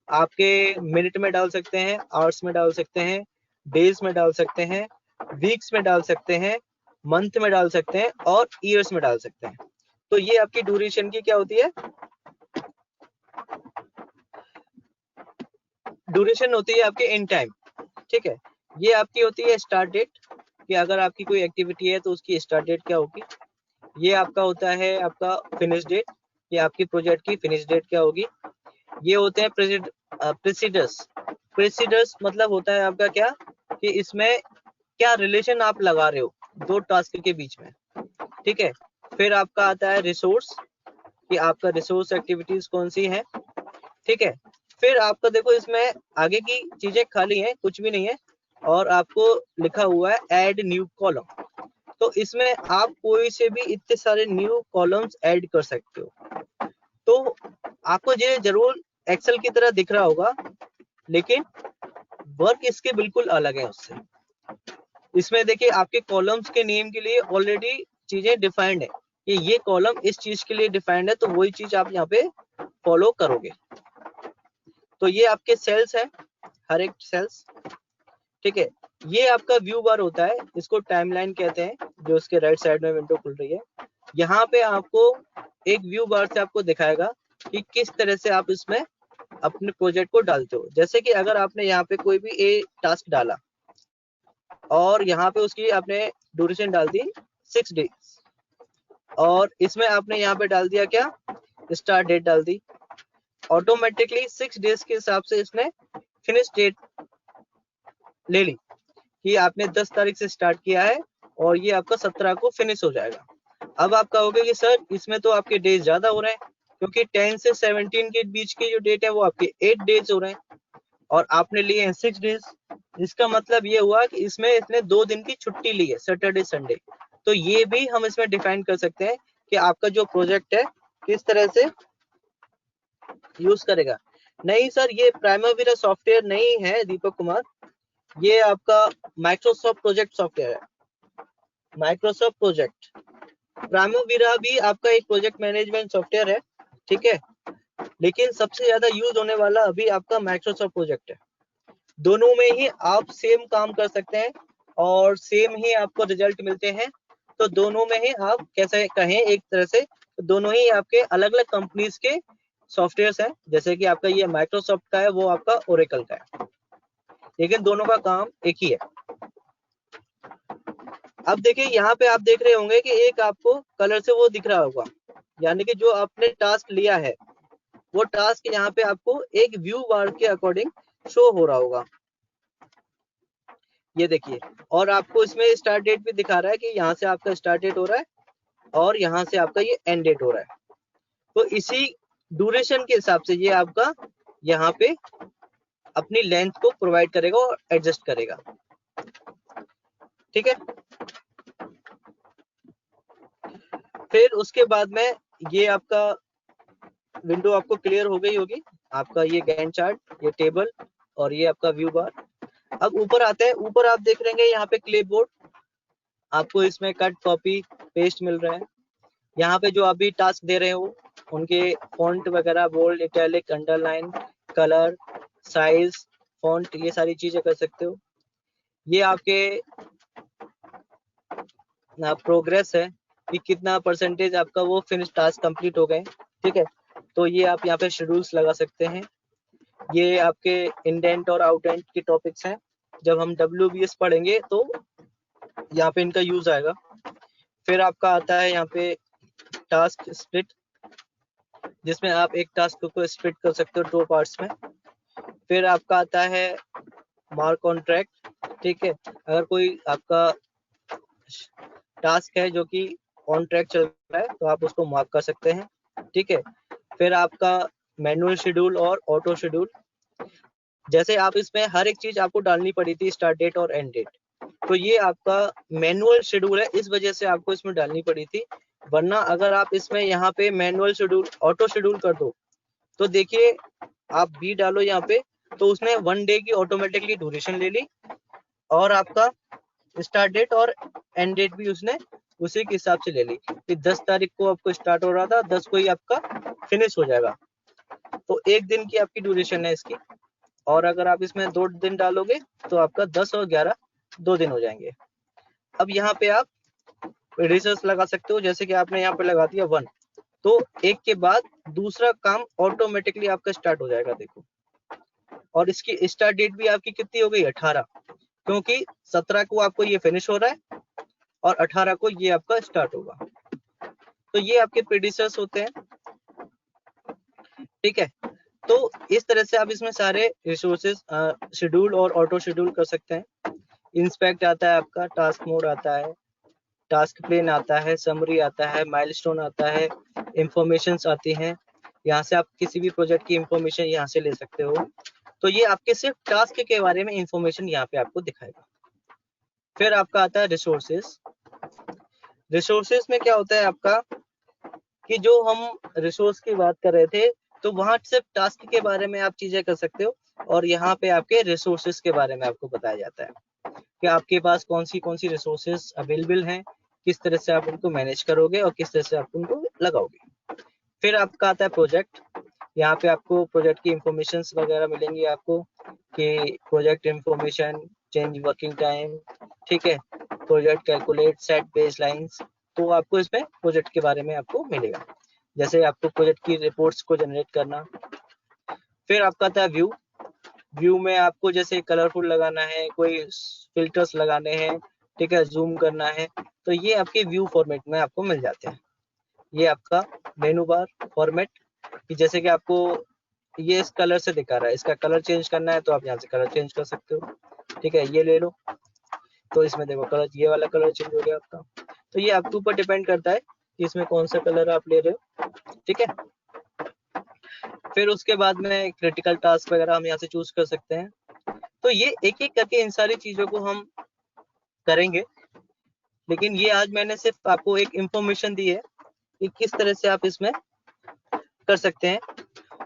आपके मिनट में डाल सकते हैं, आवर्स में डाल सकते हैं, डेज में डाल सकते हैं, वीक्स में डाल सकते हैं, मंथ में डाल सकते हैं और ईयर्स में डाल सकते हैं। तो ये आपकी ड्यूरेशन की क्या होती है, ड्यूरेशन होती है आपके इन टाइम, ठीक है। ये आपकी होती है स्टार्ट डेट, कि अगर आपकी कोई एक्टिविटी है तो उसकी स्टार्ट डेट क्या होगी। ये आपका होता है आपका फिनिश डेट, कि आपकी प्रोजेक्ट की फिनिश डेट क्या होगी। ये होते हैं प्रेसिडर्स। प्रेसिडर्स मतलब होता है आपका क्या, कि इसमें क्या रिलेशन आप लगा रहे हो दो टास्क के बीच में, ठीक है। फिर आपका आता है रिसोर्स, कि आपका रिसोर्स एक्टिविटीज कौन सी है, ठीक है। फिर आपका देखो इसमें आगे की चीजें खाली हैं, कुछ भी नहीं है, और आपको लिखा हुआ है ऐड न्यू कॉलम। तो इसमें आप कोई से भी इतने सारे न्यू कॉलम्स ऐड कर सकते हो। तो आपको ये जरूर एक्सेल की तरह दिख रहा होगा, लेकिन वर्क इसके बिल्कुल अलग है उससे। इसमें देखिए आपके कॉलम्स के नेम के लिए ऑलरेडी चीजें डिफाइंड है कि ये कॉलम इस चीज के लिए डिफाइंड है, तो वही चीज आप यहाँ पे फॉलो करोगे। तो ये आपके सेल्स है, हर एक सेल्स, ठीक है। ये आपका व्यू बार होता है, इसको टाइमलाइन कहते हैं, जो उसके राइट साइड में विंडो खुल रही है। यहाँ पे आपको एक व्यू बार से आपको दिखाएगा कि किस तरह से आप इसमें अपने प्रोजेक्ट को डालते हो। जैसे कि अगर आपने यहाँ पे कोई भी ए टास्क डाला और यहाँ पे उसकी आपने ड्यूरेशन डाल दी 6 डेज, और इसमें आपने यहाँ पे डाल दिया क्या, स्टार्ट डेट डाल दी, ऑटोमेटिकली 6 डेज के हिसाब से इसने फिनिश डेट ले ली कि आपने 10 तारीख से स्टार्ट किया है और ये आपका 17 को फिनिश हो जाएगा। अब आप कहोगे कि सर इसमें तो आपके डेज ज्यादा हो रहे हैं, क्योंकि 10 से 17 के बीच की जो डेट है वो आपके 8 डेज हो रहे हैं और आपने लिए हैं 6 डेज। इसका मतलब ये हुआ कि इसमें इसने 2 दिन की छुट्टी ली है, सैटरडे संडे। तो ये भी हम इसमें डिफाइन कर सकते हैं कि आपका जो प्रोजेक्ट है किस तरह से यूज करेगा। नहीं सर ये प्राइमवीरा सॉफ्टवेयर नहीं है दीपक कुमार, ये आपका माइक्रोसॉफ्ट प्रोजेक्ट सॉफ्टवेयर है, माइक्रोसॉफ्ट प्रोजेक्ट। प्राइमवीरा भी आपका एक प्रोजेक्ट मैनेजमेंट सॉफ्टवेयर है, ठीक है, लेकिन सबसे ज्यादा यूज होने वाला अभी आपका माइक्रोसॉफ्ट प्रोजेक्ट है। दोनों में ही आप सेम काम कर सकते हैं और सेम ही आपको रिजल्ट मिलते हैं। तो दोनों में ही आप कैसे कहें एक तरह से, दोनों ही आपके अलग अलग कंपनीज के सॉफ्टवेयर्स हैं। जैसे कि आपका ये माइक्रोसॉफ्ट का है, वो आपका ओरेकल का है, लेकिन दोनों का काम एक ही है। अब देखिए यहाँ पे आप देख रहे होंगे कि एक आपको कलर से वो दिख रहा होगा, यानी कि जो आपने टास्क लिया है वो टास्क यहाँ पे आपको एक व्यू बार के अकॉर्डिंग शो हो रहा होगा, ये देखिए। और आपको इसमें स्टार्ट डेट भी दिखा रहा है कि यहाँ से आपका स्टार्ट डेट हो रहा है और यहाँ से आपका ये एंड डेट हो रहा है। तो इसी ड्यूरेशन के हिसाब से ये आपका यहाँ पे अपनी लेंथ को प्रोवाइड करेगा और एडजस्ट करेगा, ठीक है। फिर उसके बाद में ये आपका विंडो आपको क्लियर हो गई होगी, आपका ये गैंट चार्ट, ये टेबल और ये आपका व्यू बार। अब ऊपर आते हैं, ऊपर आप देख रहे हैं यहाँ पे क्लिपबोर्ड, आपको इसमें कट कॉपी पेस्ट मिल रहा है। यहाँ पे जो अभी टास्क दे रहे हो उनके फॉन्ट वगैरह, bold, italic, underline, colour, size, font, ये सारी चीजें कर सकते हो। ये आपके प्रोग्रेस है कि कितना परसेंटेज आपका वो फिनिश टास्क कंप्लीट हो गए, ठीक है। तो ये आप यहाँ पे शेड्यूल्स लगा सकते हैं। ये आपके इंडेंट और आउटेंट के टॉपिक्स हैं, जब हम WBS पढ़ेंगे तो यहाँ पे इनका यूज आएगा। फिर आपका आता है यहाँ पे टास्क स्प्लिट, जिसमें आप एक टास्क को स्प्लिट कर सकते हो 2 पार्ट्स में। फिर आपका आता है मार्क ऑन ट्रैक, ठीक है, अगर कोई आपका टास्क है जो कि ऑन ट्रैक चल रहा है तो आप उसको मार्क कर सकते हैं, ठीक है। फिर आपका मैनुअल शेड्यूल और ऑटो शेड्यूल, जैसे आप इसमें हर एक चीज आपको डालनी पड़ी थी, स्टार्ट डेट और एंड डेट, तो ये आपका मैनुअल शेड्यूल है, इस वजह से आपको इसमें डालनी पड़ी थी। वरना अगर आप इसमें यहाँ पे मैनुअल शेड्यूल ऑटो शेड्यूल कर दो तो देखिए आप बी डालो यहाँ पे, तो उसने 1 डे की ऑटोमेटिकली ड्यूरेशन ले ली और आपका स्टार्ट डेट और एंड डेट भी उसने उसी के हिसाब से ले ली कि 10 तारीख को आपको स्टार्ट हो रहा था, 10 को ही आपका फिनिश हो जाएगा। तो 1 दिन की आपकी ड्यूरेशन है इसकी, और अगर आप इसमें 2 दिन डालोगे तो आपका 10 और 11 2 दिन हो जाएंगे। अब यहाँ पे आप रिसर्च लगा सकते हो, जैसे कि आपने यहाँ पे लगा दिया 1, तो एक के बाद दूसरा काम ऑटोमेटिकली आपका स्टार्ट हो जाएगा, देखो। और इसकी स्टार्ट डेट भी आपकी कितनी हो गई, 18, क्योंकि 17 को आपको ये फिनिश हो रहा है और 18 को ये आपका स्टार्ट होगा। तो ये आपके प्रेडिसर्स होते हैं, ठीक है। तो इस तरह से आप इसमें सारे रिसोर्सेज शेड्यूल और ऑटो शेड्यूल कर सकते हैं। इंस्पेक्ट आता है आपका, टास्क मोड आता है, टास्क प्लेन आता है, समरी आता है, माइलस्टोन आता है, इंफॉर्मेशंस आती हैं, यहाँ से आप किसी भी प्रोजेक्ट की इंफॉर्मेशन यहाँ से ले सकते हो। तो ये आपके सिर्फ टास्क के बारे में इंफॉर्मेशन यहाँ पे आपको दिखाएगा। फिर आपका आता है रिसोर्सेज। रिसोर्सेज में क्या होता है आपका कि जो हम रिसोर्स की बात कर रहे थे, तो वहां सिर्फ टास्क के बारे में आप चीजें कर सकते हो, और यहाँ पे आपके रिसोर्सेज के बारे में आपको बताया जाता है कि आपके पास कौन सी रिसोर्सेज अवेलेबल हैं, किस तरह से आप उनको मैनेज करोगे और किस तरह से आप उनको लगाओगे। फिर आपका आता है प्रोजेक्ट। यहाँ पे आपको प्रोजेक्ट की इंफॉर्मेशन वगैरह मिलेंगी आपको कि project information, change working time, ठीक है, प्रोजेक्ट कैलकुलेट, सेट बेसलाइंस। तो आपको इसमें प्रोजेक्ट के बारे में आपको मिलेगा, जैसे आपको प्रोजेक्ट की रिपोर्ट्स को जनरेट करना। फिर आपका आता है व्यू। व्यू में आपको जैसे कलरफुल लगाना है, कोई फिल्टर्स लगाने हैं, ठीक है, जूम करना है, तो ये आपके व्यू फॉर्मेट में आपको मिल जाते हैं। ये आपका मेनू बार फॉर्मेट, कि जैसे कि आपको ये इस कलर से दिखा रहा है, इसका कलर चेंज करना है तो आप यहाँ से कलर चेंज कर सकते हो, ठीक है, ये ले लो, तो इसमें देखो कलर, ये वाला कलर चेंज हो गया आपका। तो ये आपके ऊपर डिपेंड करता है कि इसमें कौन सा कलर आप ले रहे हो, ठीक है। फिर उसके बाद में क्रिटिकल टास्क वगैरह हम यहाँ से चूज कर सकते हैं। तो ये एक एक करके इन सारी चीजों को हम करेंगे, लेकिन ये आज मैंने सिर्फ आपको एक इंफॉर्मेशन दी है कि किस तरह से आप इसमें कर सकते हैं।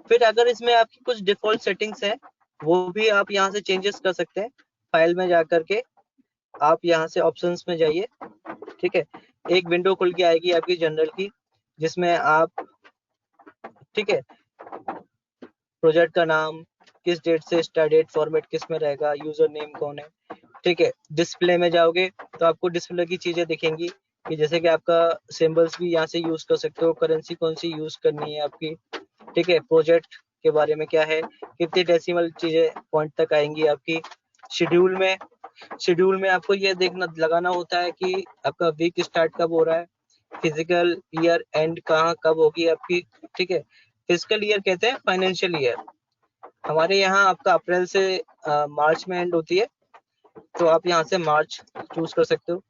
फिर अगर इसमें आपकी कुछ डिफॉल्ट सेटिंग्स हैं, वो भी आप यहाँ से चेंजेस कर सकते हैं। फाइल में जाकर के आप यहाँ से ऑप्शंस में जाइए, ठीक है, एक विंडो खुल के आएगी आपकी जनरल की, जिसमें आप, ठीक है, प्रोजेक्ट का नाम, किस डेट से स्टार्ट डेट, फॉर्मेट किस में रहेगा, यूजर नेम कौन है, ठीक है। डिस्प्ले में जाओगे तो आपको डिस्प्ले की चीजें दिखेंगी कि जैसे कि आपका सिंबल्स भी यहाँ से यूज कर सकते हो, करेंसी कौन सी यूज करनी है आपकी, ठीक है, प्रोजेक्ट के बारे में क्या है, कितनी डेसिमल चीजें पॉइंट तक आएंगी आपकी। शेड्यूल में आपको ये देखना लगाना होता है कि आपका वीक स्टार्ट कब हो रहा है, फिजिकल ईयर एंड कहाँ कब होगी आपकी, ठीक है। फिजिकल ईयर कहते हैं फाइनेंशियल ईयर, हमारे यहाँ आपका अप्रैल से मार्च में एंड होती है, तो आप यहाँ से मार्च चूज कर सकते हो,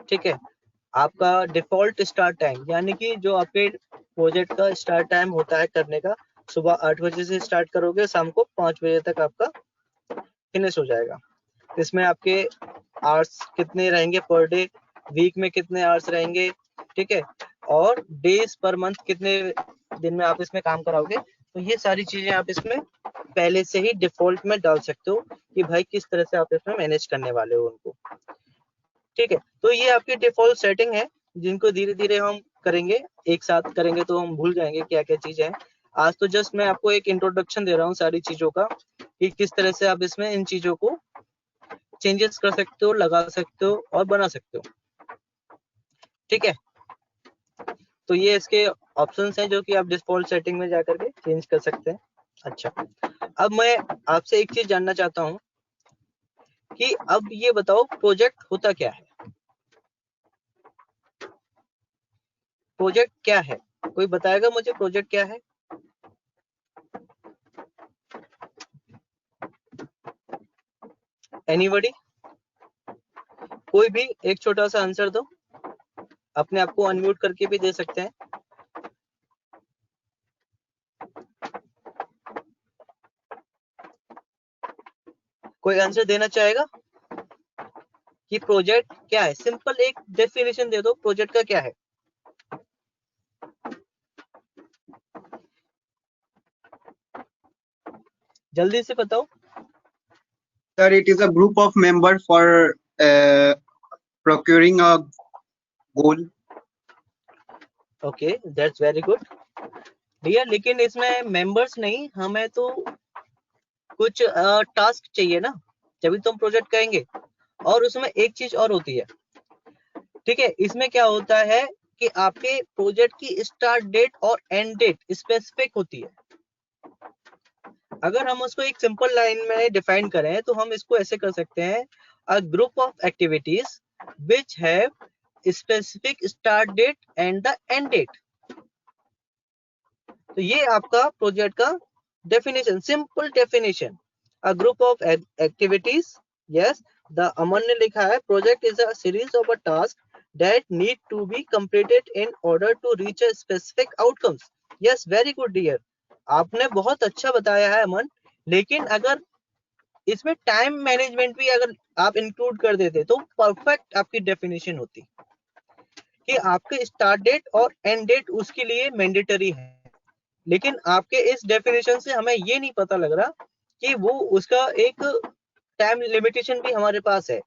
ठीक है। आपका डिफॉल्ट स्टार्ट टाइम, यानी कि जो आपके प्रोजेक्ट का स्टार्ट टाइम होता है करने का, सुबह 8 बजे से स्टार्ट करोगे, शाम को 5 बजे तक आपका फिनिश हो जाएगा। इसमें आपके आवर्स कितने रहेंगे पर डे, वीक में कितने आवर्स रहेंगे, ठीक है, और डेज पर मंथ कितने दिन में आप इसमें काम कराओगे। तो ये सारी चीजें आप इसमें पहले से ही डिफॉल्ट में डाल सकते हो कि भाई किस तरह से आप इसमें मैनेज करने वाले हो उनको, ठीक है। तो ये आपकी डिफॉल्ट सेटिंग है, जिनको धीरे धीरे हम करेंगे, एक साथ करेंगे तो हम भूल जाएंगे क्या क्या चीजें हैं। आज तो जस्ट मैं आपको एक इंट्रोडक्शन दे रहा हूँ सारी चीजों का, कि किस तरह से आप इसमें इन चीजों को चेंजेस कर सकते हो, लगा सकते हो और बना सकते हो, ठीक है। तो ये इसके ऑप्शंस हैं जो कि आप डिफॉल्ट सेटिंग में जाकर के चेंज कर सकते हैं। अच्छा, अब मैं आपसे एक चीज जानना चाहता हूँ कि अब ये बताओ प्रोजेक्ट होता क्या है, प्रोजेक्ट क्या है, कोई बताएगा मुझे प्रोजेक्ट क्या है? एनीबॉडी, कोई भी एक छोटा सा आंसर दो, अपने आप को अनम्यूट करके भी दे सकते हैं। कोई आंसर देना चाहेगा कि प्रोजेक्ट क्या है? सिंपल एक डेफिनेशन दे दो, प्रोजेक्ट का क्या है। जल्दी से बताओ। Sir, it is a group of members for procuring a goal. Okay, that's very good dear, लेकिन इसमें मेंबर्स नहीं, हमें तो कुछ टास्क चाहिए ना, जब तो हम प्रोजेक्ट कहेंगे। और उसमें एक चीज और होती है, ठीक है, इसमें क्या होता है कि आपके प्रोजेक्ट की स्टार्ट डेट और एंड डेट स्पेसिफिक होती है। अगर हम उसको एक सिंपल लाइन में डिफाइन करें तो हम इसको ऐसे कर सकते हैं, a group of activities which have specific start date and the end date. तो ये आपका प्रोजेक्ट का definition, simple definition, a group of activities, yes, the Aman ने लिखा है project is a series of a task that need to be completed in order to reach a specific outcomes। Yes, very good dear, आपने बहुत अच्छा बताया है अमन। लेकिन अगर इसमें टाइम मैनेजमेंट भी अगर आप इंक्लूड कर देते तो परफेक्ट आपकी डेफिनेशन होती कि आपके स्टार्ट डेट और एंड डेट उसके लिए मैंडेटरी है। लेकिन आपके इस डेफिनेशन से हमें ये नहीं पता लग रहा कि वो उसका एक टाइम लिमिटेशन भी हमारे पास है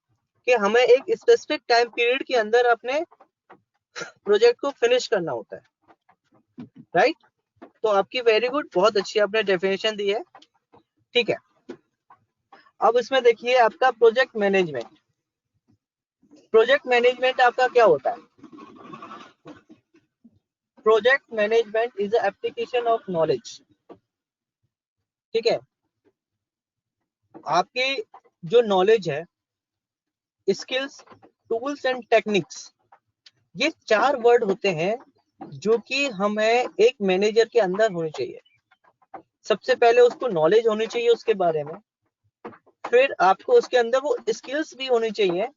कि हमें एक स्पेसिफिक टाइम पीरियड के अंदर अपने प्रोजेक्ट को फिनिश करना होता है, राइट? तो आपकी वेरी गुड, बहुत अच्छी आपने डेफिनेशन दी है। ठीक है, अब इसमें देखिए आपका प्रोजेक्ट मैनेजमेंट। प्रोजेक्ट मैनेजमेंट आपका क्या होता है? Project management is the application of knowledge. ठीक है, आपकी जो नॉलेज है, स्किल्स, टूल्स एंड टेक्निक्स, ये 4 वर्ड होते हैं जो कि हमें एक मैनेजर के अंदर होनी चाहिए। सबसे पहले उसको नॉलेज होनी चाहिए उसके बारे में, फिर आपको उसके अंदर वो स्किल्स भी होनी चाहिए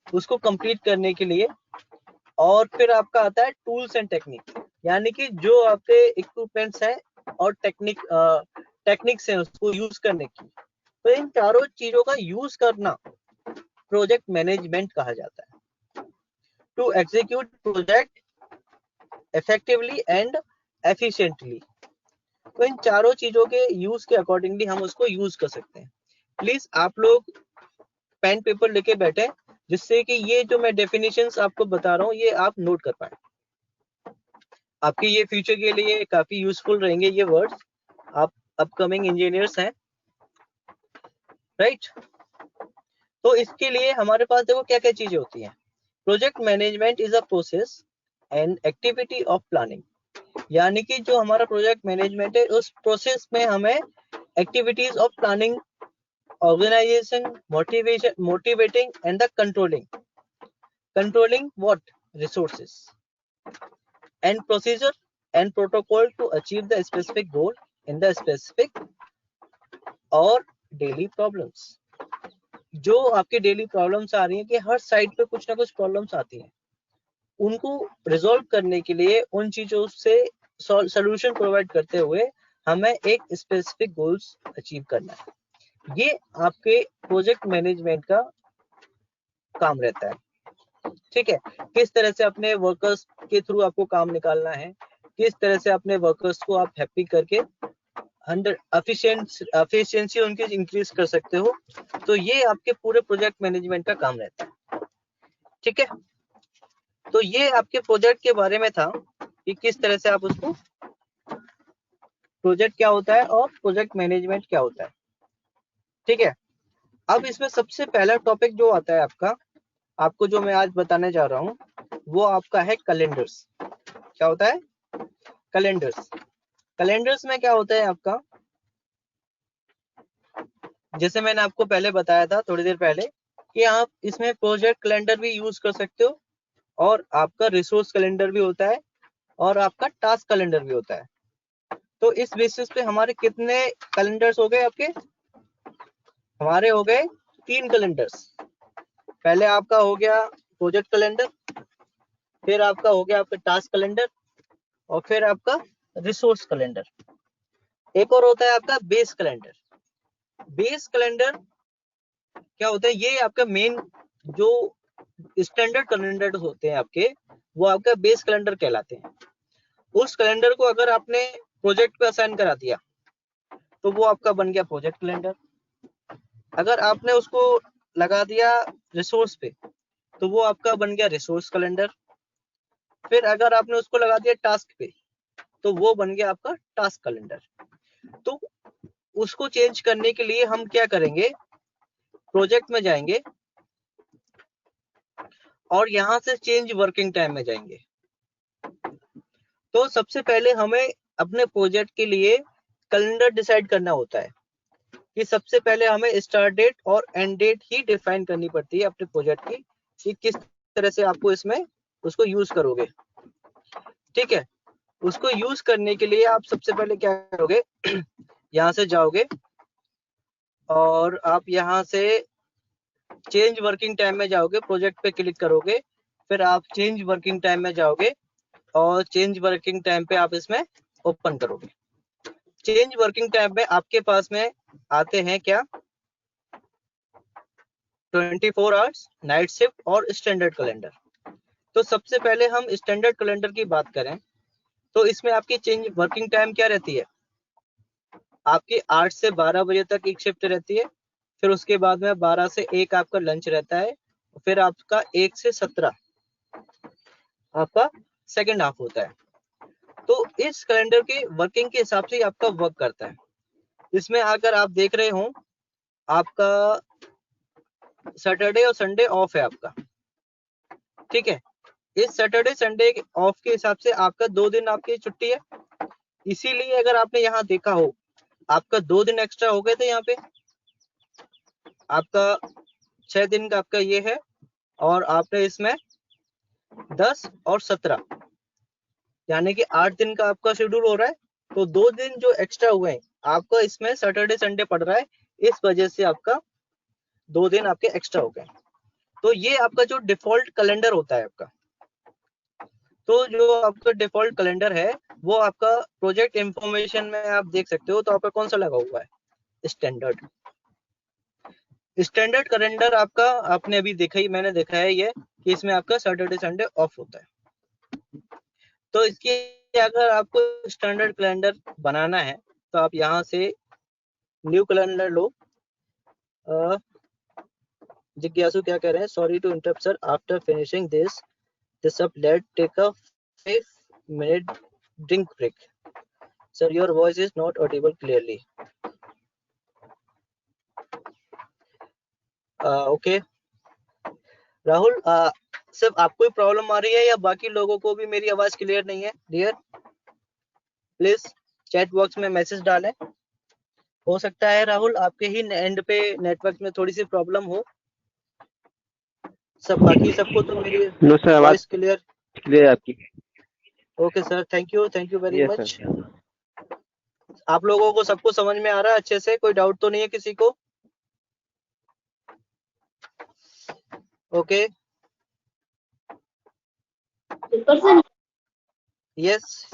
उसको कंप्लीट करने के लिए, और फिर आपका आता है टूल्स एंड टेक्निक, यानी कि जो आपके इक्विपमेंट्स हैं और टेक्निक्स हैं उसको यूज करने की। तो इन चारों चीजों का यूज करना प्रोजेक्ट मैनेजमेंट कहा जाता है। To execute project effectively and efficiently. तो इन चारों चीजों के यूज के अकॉर्डिंगली हम उसको यूज कर सकते हैं। प्लीज आप लोग पेन पेपर लेके बैठे, जिससे कि ये जो मैं डेफिनेशंस आपको बता रहा हूँ ये आप नोट कर पाए। आपके ये फ्यूचर के लिए काफी यूजफुल रहेंगे ये वर्ड्स। आप अपकमिंग इंजीनियर्स हैं, राइट? तो इसके लिए हमारे पास देखो क्या क्या चीजें होती हैं। Project management is a process and activity of planning, यानी कि जो हमारा प्रोजेक्ट मैनेजमेंट है उस प्रोसेस में हमें activities of planning, organization, motivating and the controlling what resources and procedure and protocol to achieve the specific goal in the specific और daily problems. जो आपके डेली प्रॉब्लम्स आ रही हैं कि हर साइड पे कुछ ना कुछ प्रॉब्लम्स आती हैं, उनको रिजॉल्व करने के लिए उन चीजों से सोल्यूशन प्रोवाइड करते हुए हमें एक स्पेसिफिक गोल्स अचीव करना है। ये आपके प्रोजेक्ट मैनेजमेंट का काम रहता है। ठीक है, किस तरह से अपने वर्कर्स के थ्रू आपको काम निकालना है, किस तरह से अपने वर्कर्स को आप हैप्पी करके 100 एफिशिएंसी उनकी इंक्रीज कर सकते हो। तो ये आपके पूरे प्रोजेक्ट मैनेजमेंट का काम रहता है। ठीक है, तो ये आपके प्रोजेक्ट के बारे में था कि किस तरह से आप उसको, प्रोजेक्ट क्या होता है और प्रोजेक्ट मैनेजमेंट क्या होता है। ठीक है, अब इसमें सबसे पहला टॉपिक जो आता है आपको जो मैं आज बताने जा रहा हूं वो आपका है कैलेंडर्स। क्या होता है? कैलेंडर्स। कैलेंडर्स में क्या होता है आपका, जैसे मैंने आपको पहले बताया था थोड़ी देर पहले कि आप इसमें प्रोजेक्ट कैलेंडर भी यूज कर सकते हो, और आपका रिसोर्स कैलेंडर भी होता है, और आपका टास्क कैलेंडर भी होता है। तो इस बेसिस पे हमारे कितने कैलेंडर्स हो गए आपके? हमारे हो गए 3 कैलेंडर्स। पहले आपका हो गया प्रोजेक्ट कैलेंडर, फिर आपका हो गया आपका टास्क कैलेंडर, और फिर आपका रिसोर्स कैलेंडर। एक और होता है आपका बेस कैलेंडर। बेस कैलेंडर क्या होता है? ये आपका मेन जो स्टैंडर्ड कैलेंडर होते हैं आपके, वो आपका बेस कैलेंडर कहलाते हैं। उस कैलेंडर को अगर आपने प्रोजेक्ट पे असाइन करा दिया तो वो आपका बन गया प्रोजेक्ट कैलेंडर। अगर आपने उसको लगा दिया रिसोर्स पे तो वो आपका बन गया रिसोर्स कैलेंडर। फिर अगर आपने उसको लगा दिया टास्क पे तो वो बन गया आपका टास्क कैलेंडर। तो उसको चेंज करने के लिए हम क्या करेंगे, प्रोजेक्ट में जाएंगे और यहां से चेंज वर्किंग टाइम में जाएंगे। तो सबसे पहले हमें अपने प्रोजेक्ट के लिए कैलेंडर डिसाइड करना होता है कि सबसे पहले हमें स्टार्ट डेट और एंड डेट ही डिफाइन करनी पड़ती है अपने प्रोजेक्ट की, कि किस तरह से आपको इसमें उसको यूज करोगे। ठीक है, उसको यूज करने के लिए आप सबसे पहले क्या करोगे, यहाँ से जाओगे और आप यहाँ से चेंज वर्किंग टाइम में जाओगे, प्रोजेक्ट पे क्लिक करोगे, फिर आप चेंज वर्किंग टाइम में जाओगे और चेंज वर्किंग टाइम पे आप इसमें ओपन करोगे। चेंज वर्किंग टाइम में आपके पास में आते हैं क्या, 24 आवर्स, नाइट शिफ्ट और स्टैंडर्ड कैलेंडर। तो सबसे पहले हम स्टैंडर्ड कैलेंडर की बात करें तो इसमें आपकी चेंज वर्किंग टाइम क्या रहती है, आपकी 8 से 12 बजे तक एक शिफ्ट रहती है, फिर उसके बाद में 12 से 1 आपका लंच रहता है, फिर आपका 1 से 17 आपका सेकेंड हाफ होता है। तो इस कैलेंडर के वर्किंग के हिसाब से आपका वर्क करता है। इसमें अगर आप देख रहे हो आपका सैटरडे और संडे ऑफ है आपका, ठीक है। इस सैटरडे संडे ऑफ के हिसाब से आपका 2 दिन आपकी छुट्टी है, इसीलिए अगर आपने यहाँ देखा हो आपका 2 दिन एक्स्ट्रा हो गए थे, यहाँ पे आपका 6 दिन का आपका ये है, और आपने इसमें 10 और 17 यानी कि 8 दिन का आपका शेड्यूल हो रहा है। तो 2 दिन जो एक्स्ट्रा हुए हैं आपका इसमें सैटरडे संडे पड़ रहा है, इस वजह से आपका 2 दिन आपके एक्स्ट्रा हो गए। तो ये आपका जो डिफॉल्ट कैलेंडर होता है आपका, तो जो आपका डिफॉल्ट कैलेंडर है वो आपका प्रोजेक्ट इंफॉर्मेशन में आप देख सकते हो। तो आपका कौन सा लगा हुआ है, स्टैंडर्ड। स्टैंडर्ड कैलेंडर आपका आपने अभी देखा ही, मैंने देखा है ये कि इसमें आपका सैटरडे संडे ऑफ होता है। तो इसके अगर आपको स्टैंडर्ड कैलेंडर बनाना है तो आप यहाँ से न्यू कैलेंडर लो। जिज्ञासु क्या कह रहे हैं, sorry to interrupt sir, after finishing this up let take a 5 minute drink break. Sir your voice is not audible clearly. Okay Rahul, सिर्फ आपको ही प्रॉब्लम आ रही है या बाकी लोगों को भी मेरी आवाज क्लियर नहीं है? डियर प्लीज चैट बॉक्स में मैसेज डालें। हो सकता है राहुल आपके ही एंड पे नेटवर्क में थोड़ी सी प्रॉब्लम हो। सब बाकी सबको तो मेरी नो सर, आवाज वॉइस क्लियर क्लियर आपकी। Okay sir, thank you very yes much. Sir. आप लोगों को सबको समझ में आ रहा है अच्छे से, कोई डाउट तो नहीं है किसी को? Okay yes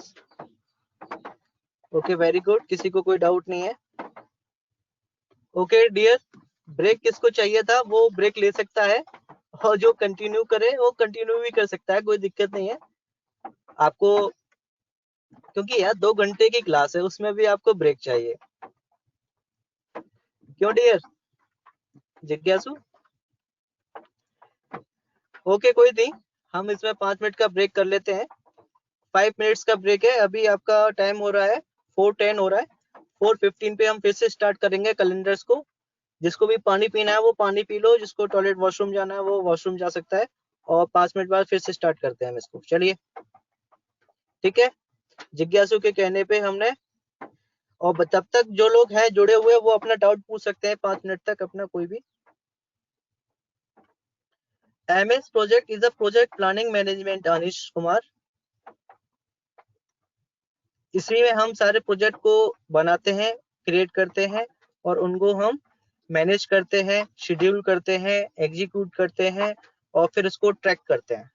okay very good, किसी को कोई डाउट नहीं है। ओके डियर, ब्रेक किसको चाहिए था वो ब्रेक ले सकता है, और जो कंटिन्यू करे वो कंटिन्यू भी कर सकता है, कोई दिक्कत नहीं है आपको, क्योंकि यार 2 घंटे की क्लास है उसमें भी आपको ब्रेक चाहिए, क्यों डियर जिज्ञासु? ओके कोई नहीं, हम इसमें 5 मिनट का ब्रेक कर लेते हैं। 5 मिनट्स का ब्रेक है। अभी आपका टाइम हो रहा है 4:10 हो रहा है। 4:15 पे हम फिर से स्टार्ट करेंगे कैलेंडर्स को। जिसको भी पानी पीना है वो पानी पी लो, जिसको टॉयलेट वॉशरूम जाना है वो वॉशरूम जा सकता है, और 5 मिनट बाद फिर से स्टार्ट करते हैं हम इसको। चलिए ठीक है, जिज्ञासु के कहने पे हमने, और तब तक जो लोग हैं जुड़े हुए वो अपना डाउट पूछ सकते हैं 5 मिनट तक अपना कोई भी। MS project is a project planning management, Anish Kumar. इसी में हम सारे प्रोजेक्ट को बनाते हैं, क्रिएट करते हैं, और उनको हम मैनेज करते हैं, शेड्यूल करते हैं, एग्जीक्यूट करते हैं, और फिर उसको ट्रैक करते हैं।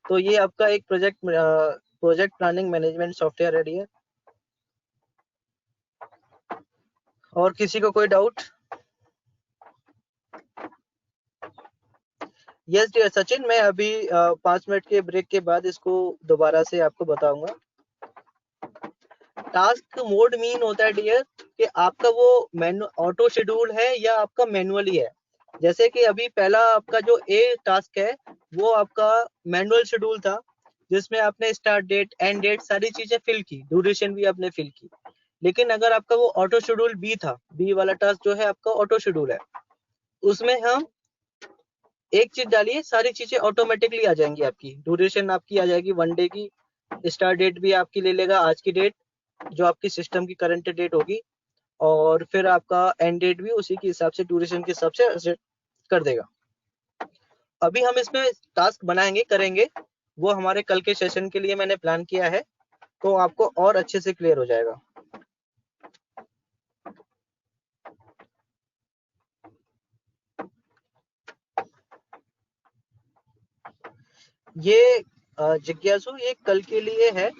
तो ये आपका एक project planning management software ready है। और किसी को कोई डाउट? यस डियर सचिन, मैं अभी 5 मिनट के ब्रेक के बाद इसको दोबारा से आपको बताऊंगा। टास्क मोड मीन होता है डियर कि आपका वो ऑटो शेड्यूल है या आपका मैनुअली है। जैसे कि अभी पहला आपका जो ए टास्क है वो आपका मैनुअल शेड्यूल था, जिसमें आपने स्टार्ट डेट, एंड डेट, सारी चीजें फिल की, ड्यूरेशन भी आपने फिल की। लेकिन अगर आपका वो ऑटो शेड्यूल बी था, बी वाला टास्क जो है आपका ऑटो शेड्यूल है, उसमें हम एक चीज डालिए, सारी चीजें ऑटोमेटिकली आ जाएंगी। आपकी ड्यूरेशन आपकी आ जाएगी 1 डे की, स्टार्ट डेट भी आपकी ले लेगा आज की डेट जो आपकी सिस्टम की करंट डेट होगी, और फिर आपका एंड डेट भी उसी के हिसाब से, ड्यूरेशन के हिसाब से सेट कर देगा। अभी हम इसमें टास्क बनाएंगे, करेंगे, वो हमारे कल के सेशन के लिए मैंने प्लान किया है, तो आपको और अच्छे से क्लियर हो जाएगा। ये जिज्ञासु ये कल के लिए है,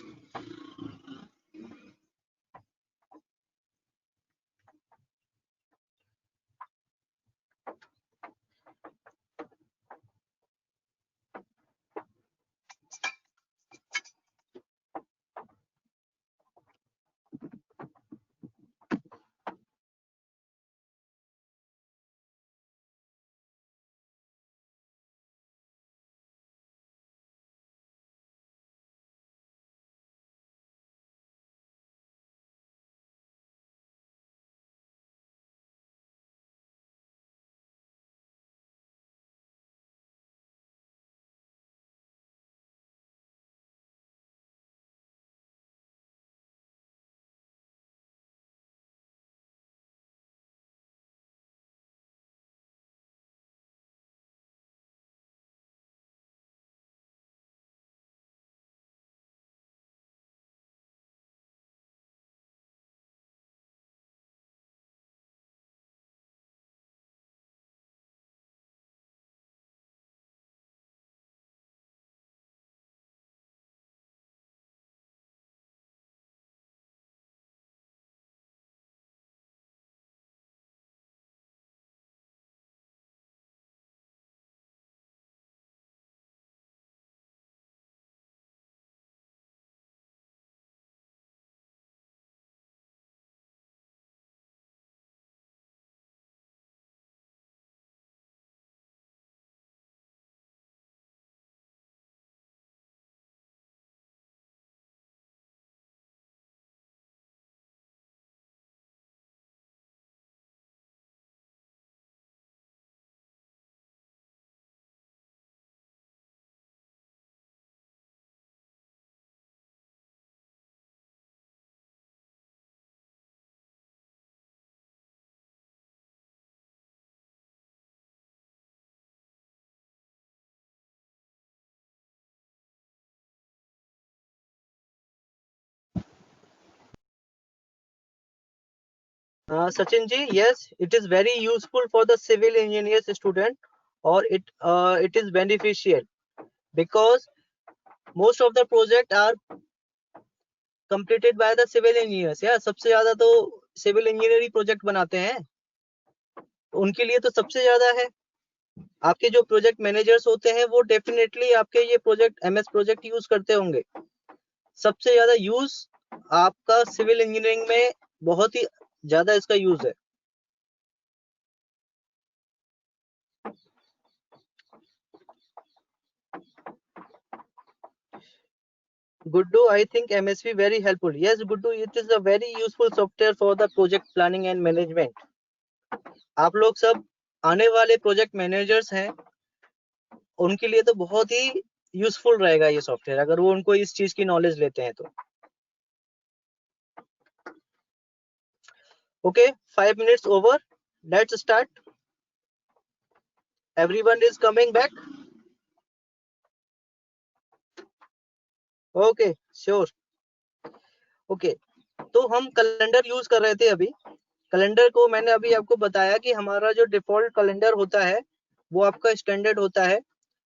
Sachin ji, yes, it is very useful for the civil engineers student, or it is beneficial because most of the project are completed by the civil engineers. या सबसे ज्यादा तो civil engineering project बनाते हैं, उनके लिए तो सबसे ज्यादा है. आपके जो प्रोजेक्ट मैनेजर्स होते हैं वो डेफिनेटली आपके ये प्रोजेक्ट MS प्रोजेक्ट यूज करते होंगे. सबसे ज्यादा यूज आपका सिविल इंजीनियरिंग में बहुत ही ज्यादा इसका यूज है. Guddu, I think MSP very helpful. Yes, Guddu, it is a very useful software for the project planning and management. आप लोग सब आने वाले प्रोजेक्ट मैनेजर्स हैं, उनके लिए तो बहुत ही यूजफुल रहेगा ये सॉफ्टवेयर, अगर वो उनको इस चीज की नॉलेज लेते हैं तो. Okay, 5 minutes over. Let's start. Everyone is coming back. Okay, sure. Okay, तो हम कैलेंडर यूज कर रहे थे अभी. कैलेंडर को मैंने अभी आपको बताया कि हमारा जो डिफॉल्ट कैलेंडर होता है वो आपका स्टैंडर्ड होता है,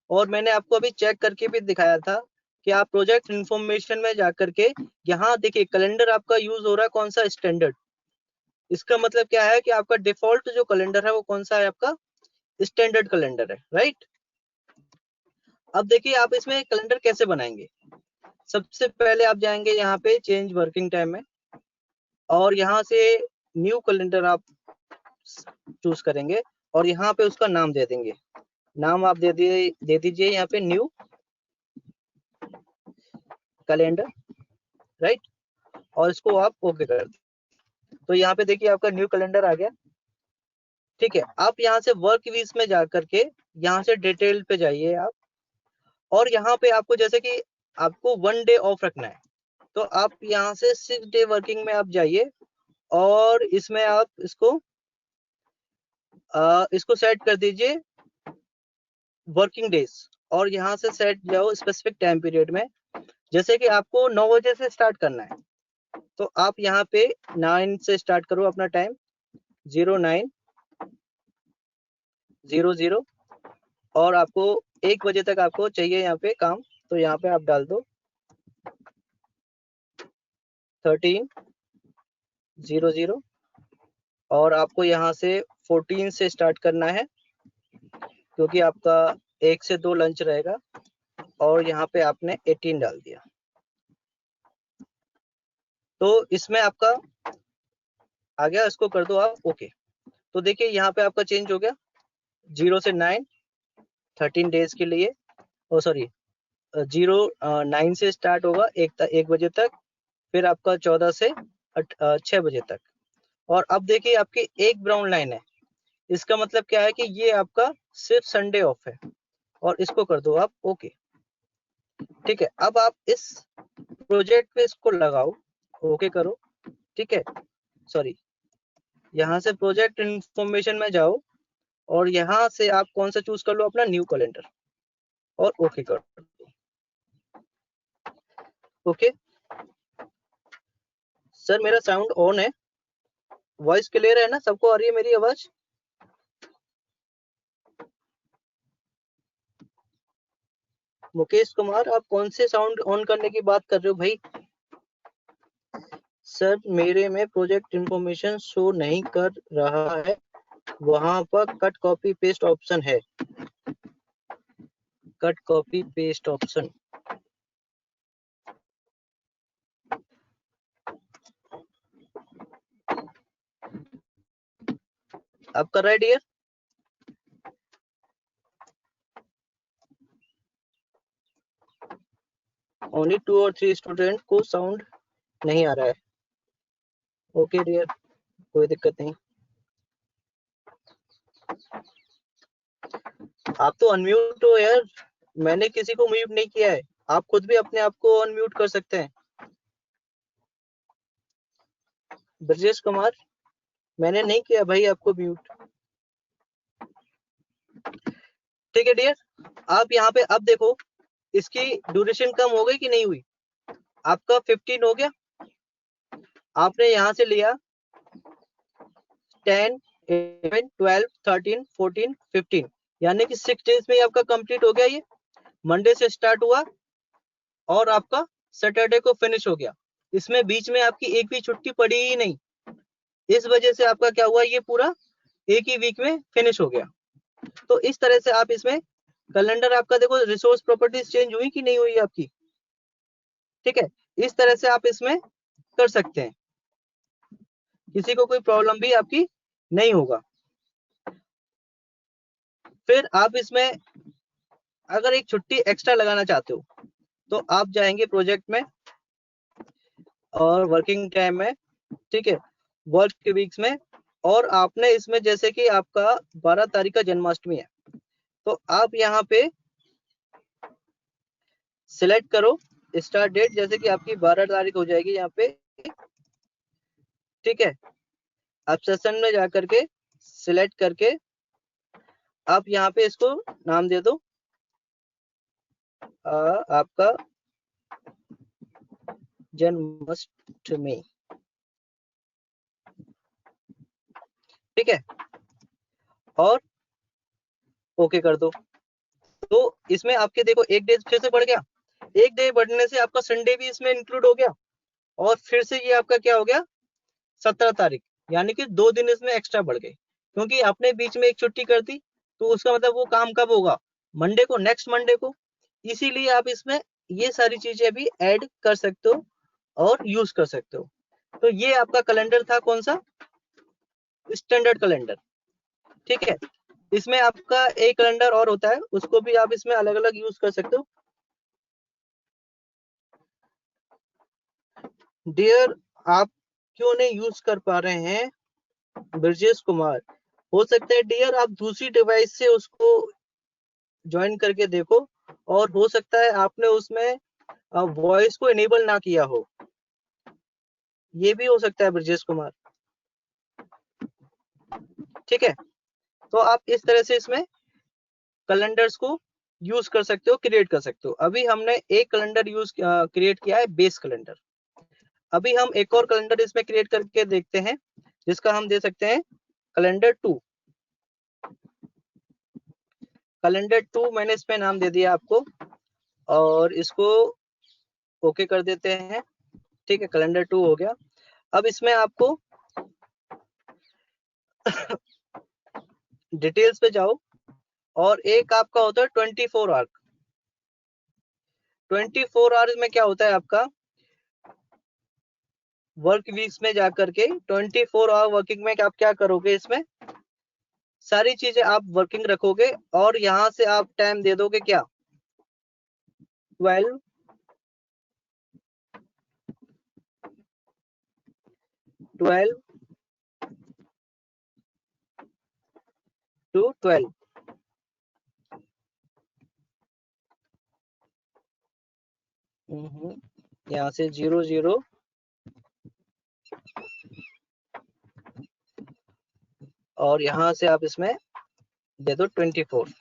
और मैंने आपको अभी चेक करके भी दिखाया था कि आप प्रोजेक्ट इन्फॉर्मेशन में जाकर के यहाँ देखिए कैलेंडर आपका यूज हो रहा है कौन सा, स्टैंडर्ड. इसका मतलब क्या है कि आपका डिफॉल्ट जो कैलेंडर है वो कौन सा है, आपका स्टैंडर्ड कैलेंडर है, राइट. अब देखिए आप इसमें कैलेंडर कैसे बनाएंगे. सबसे पहले आप जाएंगे यहाँ पे चेंज वर्किंग टाइम में, और यहाँ से न्यू कैलेंडर आप चूज करेंगे और यहाँ पे उसका नाम दे देंगे. नाम आप दे दीजिए यहाँ पे न्यू कैलेंडर, राइट, और इसको आप ओके कर दें. तो यहाँ पे देखिए आपका न्यू कैलेंडर आ गया. ठीक है, आप यहाँ से वर्क वीक्स में जा करके यहाँ से डिटेल पे जाइए आप, और यहाँ पे आपको जैसे कि आपको 1 डे ऑफ रखना है, तो आप यहाँ से 6 डे वर्किंग में आप जाइए, और इसमें आप इसको सेट कर दीजिए वर्किंग डेज, और यहाँ से सेट जाओ स्पेसिफिक टाइम पीरियड में. जैसे कि आपको 9 बजे से स्टार्ट करना है, तो आप यहाँ पे 9 से स्टार्ट करो अपना टाइम, 09:00, और आपको 1 बजे तक आपको चाहिए यहाँ पे काम, तो यहाँ पे आप डाल दो 13:00, और आपको यहाँ से 14 से स्टार्ट करना है क्योंकि आपका 1 से 2 लंच रहेगा, और यहाँ पे आपने 18 डाल दिया. तो इसमें आपका आ गया, इसको कर दो आप ओके. तो देखिए यहाँ पे आपका चेंज हो गया 0 से 9, 13 डेज के लिए. ओ सॉरी, 9 से स्टार्ट होगा 1 बजे तक, फिर आपका 14 से 6 बजे तक. और अब देखिए आपकी एक ब्राउन लाइन है, इसका मतलब क्या है कि ये आपका सिर्फ संडे ऑफ है, और इसको कर दो आप ओके. ठीक है, अब आप इस प्रोजेक्ट पे इसको लगाओ, ओके करो. ठीक है, सॉरी, यहाँ से प्रोजेक्ट इंफॉर्मेशन में जाओ, और यहाँ से आप कौन सा चूज कर लो, अपना न्यू कैलेंडर, और ओके कर दो. ओके सर, मेरा साउंड ऑन है, वॉइस क्लियर है ना, सबको आ रही है मेरी आवाज. मुकेश कुमार, आप कौन से साउंड ऑन करने की बात कर रहे हो भाई. सर मेरे में प्रोजेक्ट इंफॉर्मेशन शो नहीं कर रहा है, वहां पर कट कॉपी पेस्ट ऑप्शन है. कट कॉपी पेस्ट ऑप्शन, आप कर रहे हैं डियर. ओनली 2 और 3 स्टूडेंट को साउंड नहीं आ रहा है. ओके डियर, कोई दिक्कत नहीं. आप तो अनम्यूट हो यार, मैंने किसी को म्यूट नहीं किया है, आप खुद भी अपने आप को अनम्यूट कर सकते हैं. ब्रजेश कुमार, मैंने नहीं किया भाई आपको म्यूट. ठीक है डियर, आप यहाँ पे अब देखो इसकी ड्यूरेशन कम हो गई कि नहीं हुई. आपका 15 हो गया, आपने यहाँ से लिया 10, 11, 12, 13, 14, 15, यानी कि 6 डेज में आपका कंप्लीट हो गया। ये मंडे से स्टार्ट हुआ और आपका सैटरडे को फिनिश हो गया। इसमें बीच में आपकी एक भी छुट्टी पड़ी ही नहीं। इस वजह से आपका क्या हुआ, ये पूरा एक ही वीक में फिनिश हो गया। तो इस तरह से आप इसमें कैलेंडर आपका देखो, रिसोर्स प्रॉपर्टीज चेंज हुई कि नहीं हुई आपकी, ठीक है। इस तरह से आप इसमें कर सकते हैं, किसी को कोई प्रॉब्लम भी आपकी नहीं होगा। फिर आप इसमें अगर एक छुट्टी एक्स्ट्रा लगाना चाहते हो तो आप जाएंगे प्रोजेक्ट में और वर्किंग टाइम में, ठीक है, वर्क के वीक्स में, और आपने इसमें जैसे कि आपका 12 तारीख का जन्माष्टमी है, तो आप यहाँ पे सिलेक्ट करो स्टार्ट डेट, जैसे कि आपकी 12 तारीख हो जाएगी यहाँ पे, ठीक है। आप सेशन में जाकर के सिलेक्ट करके आप यहाँ पे इसको नाम दे दो आपका जन्माष्टमी, ठीक है, और ओके कर दो। तो इसमें आपके देखो एक डे फिर से बढ़ गया, एक डे बढ़ने से आपका संडे भी इसमें इंक्लूड हो गया, और फिर से ये आपका क्या हो गया 17 तारीख, यानी कि 2 दिन इसमें एक्स्ट्रा बढ़ गए, क्योंकि आपने बीच में एक छुट्टी कर दी। तो उसका मतलब वो काम कब होगा, मंडे को, नेक्स्ट मंडे को। इसीलिए आप इसमें ये सारी चीजें भी ऐड कर सकते हो और यूज कर सकते हो। तो ये आपका कैलेंडर था, कौन सा, स्टैंडर्ड कैलेंडर, ठीक है। इसमें आपका एक कैलेंडर और होता है, उसको भी आप इसमें अलग अलग यूज कर सकते हो। डियर, आप क्यों नहीं यूज कर पा रहे हैं ब्रजेश कुमार? हो सकता है डियर आप दूसरी डिवाइस से उसको ज्वाइन करके देखो, और हो सकता है आपने उसमें वॉइस को इनेबल ना किया हो, ये भी हो सकता है ब्रजेश कुमार, ठीक है। तो आप इस तरह से इसमें कैलेंडर्स को यूज कर सकते हो, क्रिएट कर सकते हो। अभी हमने एक कैलेंडर यूज क्रिएट किया है, बेस कैलेंडर। अभी हम एक और कैलेंडर इसमें क्रिएट करके देखते हैं, जिसका हम दे सकते हैं कैलेंडर 2। कैलेंडर 2 मैंने इसमें नाम दे दिया आपको, और इसको ओके कर देते हैं, ठीक है। कैलेंडर 2 हो गया। अब इसमें आपको डिटेल्स पे जाओ, और एक आपका होता है 24 आवर। 24 आवर्स में क्या होता है आपका, वर्क वीक्स में जाकर के 24 आवर वर्किंग में आप क्या करोगे, इसमें सारी चीजें आप वर्किंग रखोगे, और यहाँ से आप टाइम दे दोगे क्या, 12 to 12, यहाँ से 00 और यहाँ से आप इसमें दे दो 24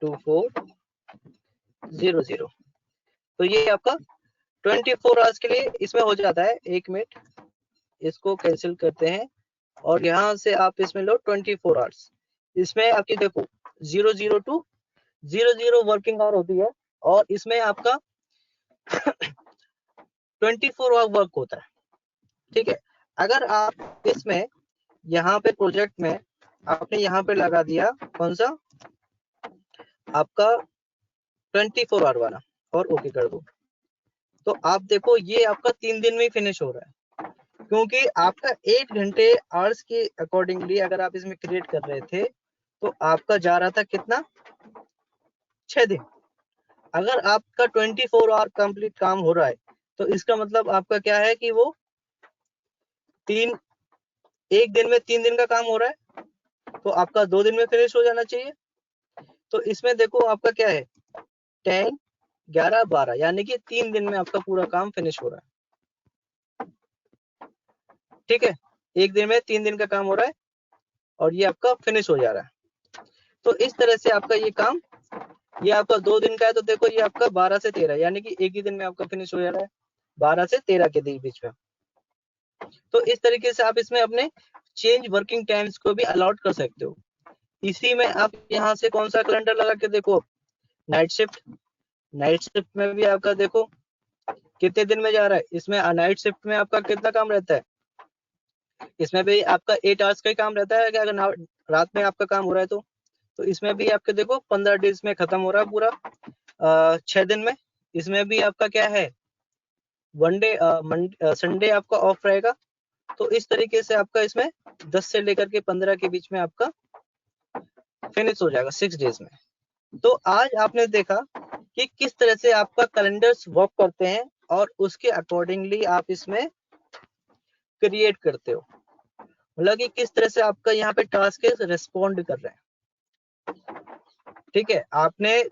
2400। तो ये आपका 24 आवर्स के लिए इसमें हो जाता है। 1 मिनट, इसको कैंसिल करते हैं, और यहाँ से आप इसमें लो 24 आवर्स। इसमें आपकी देखो 00 to 00 वर्किंग आवर होती है, और इसमें आपका 24 आवर वर्क होता है, ठीक है। अगर आप इसमें यहाँ पे प्रोजेक्ट में आपने यहाँ पे लगा दिया कौन सा आपका 24 आवर वाला, और ओके कर दो, तो आप देखो ये आपका 3 दिन में फिनिश हो रहा है, क्योंकि आपका 8 घंटे आवर्स के अकॉर्डिंगली अगर आप इसमें क्रिएट कर रहे थे, तो आपका जा रहा था कितना, 6 दिन। अगर आपका 24 आवर कंप्लीट काम हो रहा है, तो इसका मतलब आपका क्या है कि वो एक दिन में 3 दिन का काम हो रहा है, तो आपका 2 दिन में फिनिश हो जाना चाहिए। तो इसमें देखो आपका क्या है, 10, 11, 12, यानी कि 3 दिन में आपका पूरा काम फिनिश हो रहा है, ठीक है। एक दिन में 3 दिन का काम हो रहा है, और ये आपका फिनिश हो जा रहा है। तो इस तरह से आपका ये काम, ये आपका 2 दिन का है, तो देखो ये आपका 12 से 13, यानी कि एक ही दिन में आपका फिनिश हो जा रहा है, 12 से 13 के बीच में। तो इस तरीके से आप इसमें अपने चेंज वर्किंग टाइम्स को भी अलॉट कर सकते हो। इसी में आप यहाँ से कौन सा कैलेंडर लगा के देखो, नाइट शिफ्ट में भी आपका देखो कितने दिन में जा रहा है। इसमें नाइट शिफ्ट में आपका कितना काम रहता है, इसमें भी आपका 8 आवर्स का ही काम रहता है कि अगर रात में आपका काम हो रहा है तो इसमें भी आपके देखो 15 डेज में खत्म हो रहा है पूरा 6 दिन में। इसमें भी आपका क्या है, वन डे संडे आपका ऑफ रहेगा। तो इस तरीके से आपका इसमें 10 से लेकर के 15 के बीच में आपका फिनिश हो जाएगा 6 डेज में। तो आज आपने देखा कि किस तरह से आपका कैलेंडर्स वर्क करते हैं और उसके अकॉर्डिंगली आप इसमें क्रिएट करते हो, मतलब कि किस तरह से आपका यहाँ पे टास्क रिस्पॉन्ड कर रहे हैं। ठीक है, आपने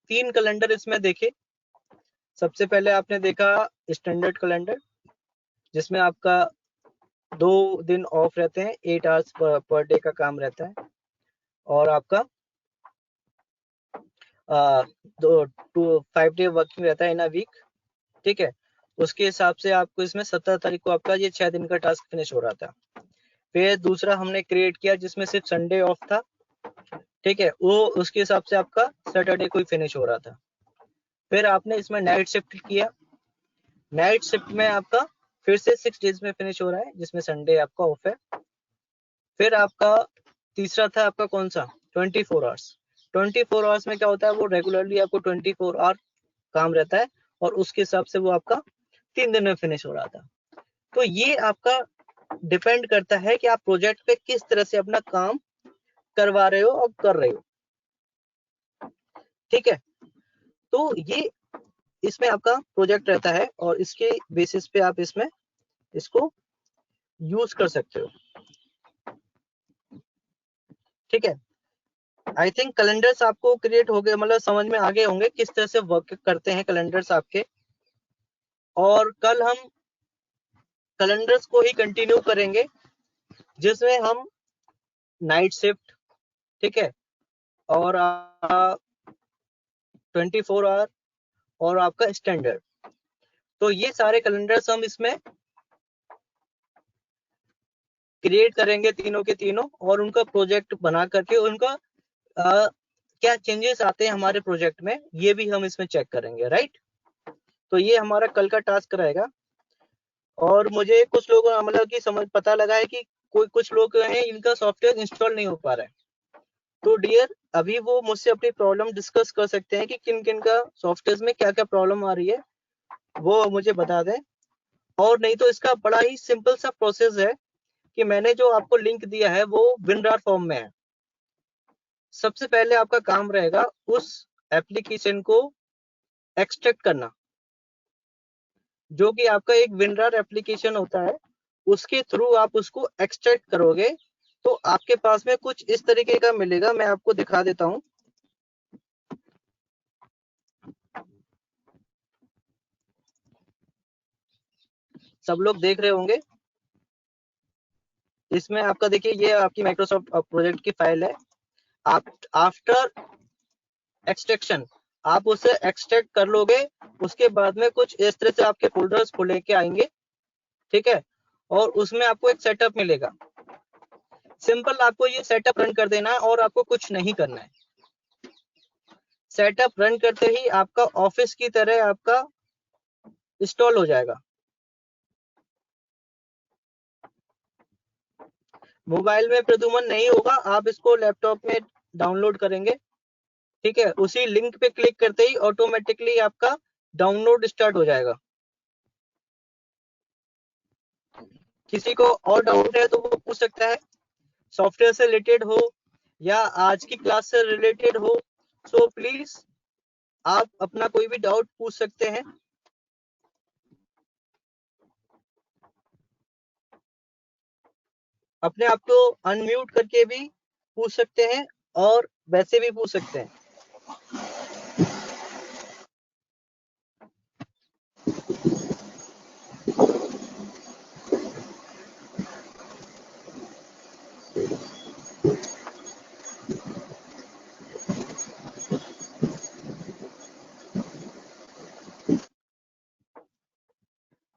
3 कैलेंडर इसमें देखे। सबसे पहले आपने देखा स्टैंडर्ड कैलेंडर, जिसमें आपका 2 दिन ऑफ रहते हैं, 8 आवर्स पर डे का काम रहता है, और आपका 5 डे वर्किंग रहता है इन अ वीक। ठीक है, उसके हिसाब से आपको इसमें 17 तारीख को आपका ये 6 दिन का टास्क फिनिश हो रहा था। फिर दूसरा हमने क्रिएट किया जिसमें सिर्फ संडे ऑफ था। ठीक है, वो उसके हिसाब से आपका सैटरडे को ही फिनिश हो रहा था। फिर आपने इसमें नाइट शिफ्ट किया, नाइट शिफ्ट में आपका फिर से 6 डेज में फिनिश हो रहा है, जिसमें संडे आपका ऑफ है। फिर आपका तीसरा था आपका कौन सा, 24 आवर्स। 24 आवर्स में क्या होता है, वो रेगुलरली आपको 24 आवर काम रहता है, और उसके हिसाब से वो आपका 3 दिन में फिनिश हो रहा था। तो ये आपका डिपेंड करता है कि आप प्रोजेक्ट पे किस तरह से अपना काम करवा रहे हो और कर रहे हो। ठीक है, तो ये इसमें आपका प्रोजेक्ट रहता है और इसके बेसिस पे आप इसमें इसको यूज कर सकते हो। ठीक है, आई थिंक कैलेंडर्स आपको क्रिएट हो गए, मतलब समझ में आ गए होंगे किस तरह से वर्क करते हैं कैलेंडर्स आपके। और कल हम कैलेंडर्स को ही कंटिन्यू करेंगे, जिसमें हम नाइट शिफ्ट, ठीक है, और 24 आवर और आपका स्टैंडर्ड, तो ये सारे कैलेंडर्स हम इसमें क्रिएट करेंगे तीनों के तीनों, और उनका प्रोजेक्ट बना करके उनका क्या चेंजेस आते हैं हमारे प्रोजेक्ट में, ये भी हम इसमें चेक करेंगे। राइट, तो ये हमारा कल का टास्क रहेगा। और मुझे कुछ लोगों मतलब कि समझ पता लगा है कि कुछ लोग हैं इनका सॉफ्टवेयर इंस्टॉल नहीं हो पा रहा है। तो डियर, अभी वो मुझसे अपनी प्रॉब्लम डिस्कस कर सकते हैं कि किन किन का सॉफ्टवेयर में क्या क्या प्रॉब्लम आ रही है, वो मुझे बता दें। और नहीं तो इसका बड़ा ही सिंपल सा प्रोसेस है कि मैंने जो आपको लिंक दिया है वो विनरार फॉर्म में है। सबसे पहले आपका काम रहेगा उस एप्लीकेशन को एक्सट्रैक्ट करना, जो कि आपका एक विनरार एप्लीकेशन होता है, उसके थ्रू आप उसको एक्सट्रैक्ट करोगे तो आपके पास में कुछ इस तरीके का मिलेगा। मैं आपको दिखा देता हूं। सब लोग देख रहे होंगे, इसमें आपका देखिए ये आपकी माइक्रोसॉफ्ट प्रोजेक्ट की फाइल है। आप आफ्टर एक्सट्रैक्शन आप उसे एक्सट्रैक्ट कर लोगे, उसके बाद में कुछ इस तरह से आपके फोल्डर्स खुले के आएंगे। ठीक है, और उसमें आपको एक सेटअप मिलेगा। सिंपल आपको ये सेटअप रन कर देना है और आपको कुछ नहीं करना है। सेटअप रन करते ही आपका ऑफिस की तरह आपका इंस्टॉल हो जाएगा। मोबाइल में प्रदुमन नहीं होगा, आप इसको लैपटॉप में डाउनलोड करेंगे। ठीक है, उसी लिंक पे क्लिक करते ही ऑटोमेटिकली आपका डाउनलोड स्टार्ट हो जाएगा। किसी को और डाउट है तो वो पूछ सकता है, सॉफ्टवेयर से रिलेटेड हो या आज की क्लास से रिलेटेड हो, सो प्लीज आप अपना कोई भी डाउट पूछ सकते हैं। अपने आप को अनम्यूट करके भी पूछ सकते हैं और वैसे भी पूछ सकते हैं।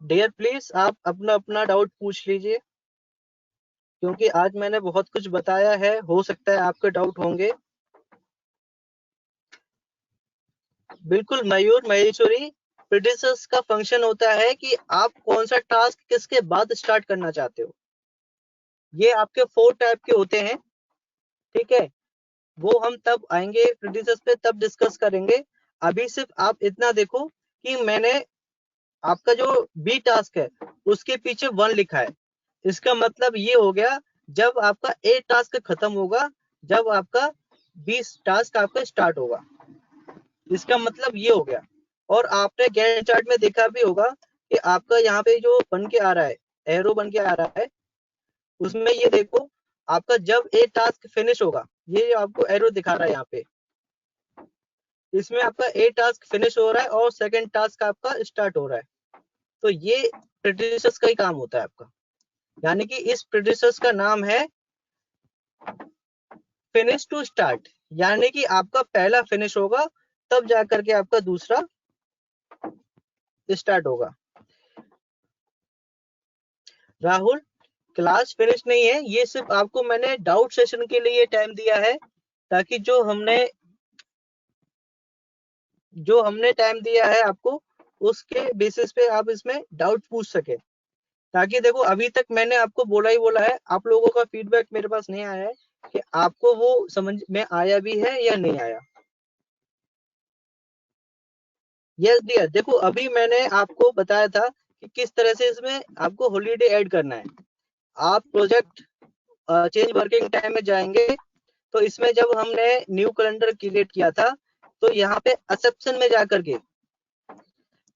डियर प्लीज आप अपना अपना डाउट पूछ लीजिए, क्योंकि आज मैंने बहुत कुछ बताया है, हो सकता है आपके डाउट होंगे। बिल्कुल मयूर महेश्वरी, प्रीडिसेस का फंक्शन होता है कि आप कौन सा टास्क किसके बाद स्टार्ट करना चाहते हो। ये आपके 4 टाइप के होते हैं, ठीक है। वो हम तब आएंगे प्रीडिसेस पे, तब डिस्कस करेंगे। अभी सिर्फ आप इतना देखो कि मैंने आपका जो बी टास्क है उसके पीछे 1 लिखा है। इसका मतलब ये हो गया जब आपका ए टास्क खत्म होगा, जब आपका बी टास्क आपका स्टार्ट होगा, इसका मतलब ये हो गया। और आपने गैंट चार्ट में देखा भी होगा कि आपका यहाँ पे जो बन के आ रहा है, एरो बन के आ रहा है, उसमें ये देखो आपका जब ए टास्क फिनिश होगा, ये आपको एरो दिखा रहा है यहाँ पे, इसमें आपका ए टास्क फिनिश हो रहा है और सेकंड टास्क आपका स्टार्ट हो रहा है। तो ये प्रीडिसेस का ही काम होता है आपका, यानी कि इस प्रीडिसेस का नाम है फिनिश टू स्टार्ट, यानी कि आपका पहला फिनिश होगा तब जाकर के आपका दूसरा स्टार्ट होगा। राहुल, क्लास फिनिश नहीं है, ये सिर्फ आपको मैंने डाउट सेशन के लिए टाइम दिया है, ताकि जो हमने टाइम दिया है आपको, उसके बेसिस पे आप इसमें डाउट पूछ सके। ताकि देखो अभी तक मैंने आपको बोला ही बोला है, आप लोगों का फीडबैक मेरे पास नहीं आया है कि आपको वो समझ में आया भी है या नहीं आया। यस डियर, देखो अभी मैंने आपको बताया था कि किस तरह से इसमें आपको हॉलीडे ऐड करना है। आप प्रोजेक्ट चेंज वर्किंग टाइम में जाएंगे, तो इसमें जब हमने न्यू कैलेंडर क्रिएट किया था, तो यहाँ पे एक्सेप्शन में जाकर के,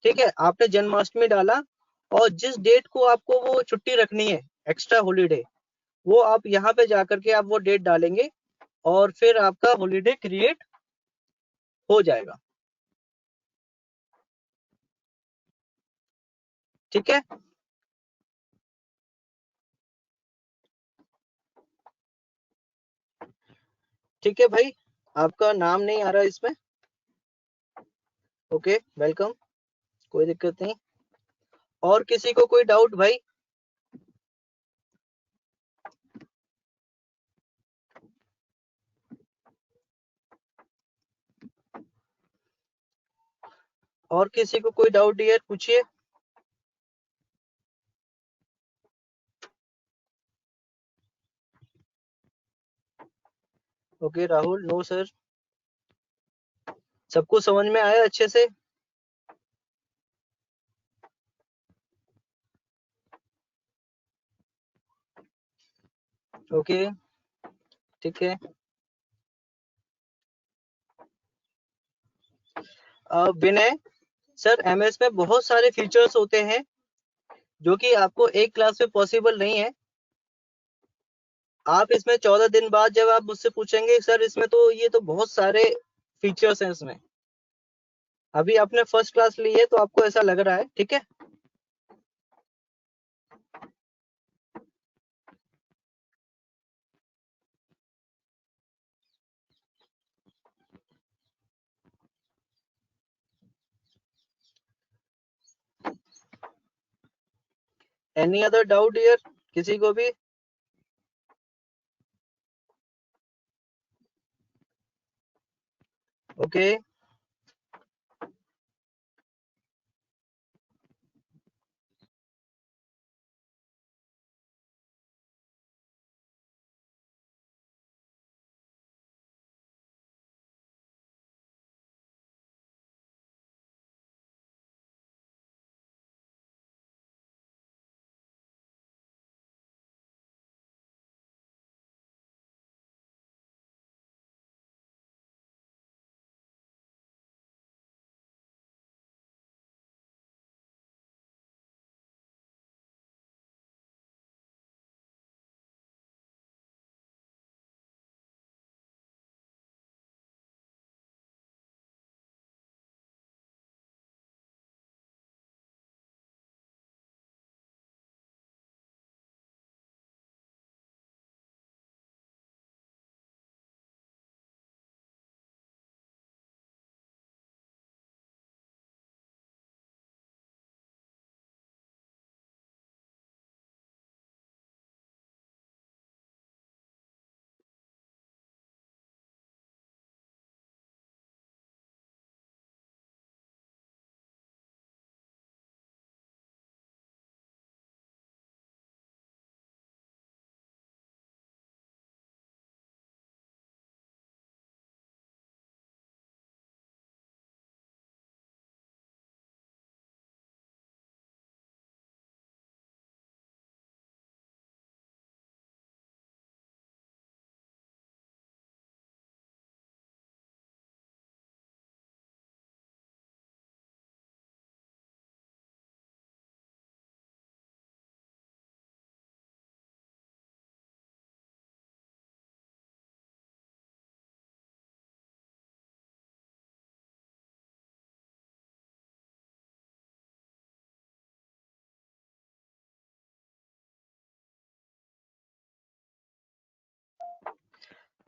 ठीक है, आपने जन्माष्टमी डाला, और जिस डेट को आपको वो छुट्टी रखनी है एक्स्ट्रा हॉलीडे, वो आप यहाँ पे जाकर के आप वो डेट डालेंगे और फिर आपका हॉलीडे क्रिएट हो जाएगा। ठीक है, ठीक है भाई, आपका नाम नहीं आ रहा इसमें। ओके, वेलकम, कोई दिक्कत नहीं। और किसी को कोई डाउट भाई? और किसी को कोई डाउट डियर पूछिए। ओके राहुल, नो सर, सबको समझ में आया अच्छे से? ओके, ठीक है। विनय सर, एमएस में बहुत सारे फीचर्स होते हैं जो कि आपको एक क्लास में पॉसिबल नहीं है। आप इसमें 14 दिन बाद जब आप मुझसे पूछेंगे सर इसमें तो ये तो बहुत सारे फीचर्स हैं इसमें, अभी आपने फर्स्ट क्लास ली है तो आपको ऐसा लग रहा है, ठीक है। एनी अदर डाउट हियर, किसी को भी? ओके,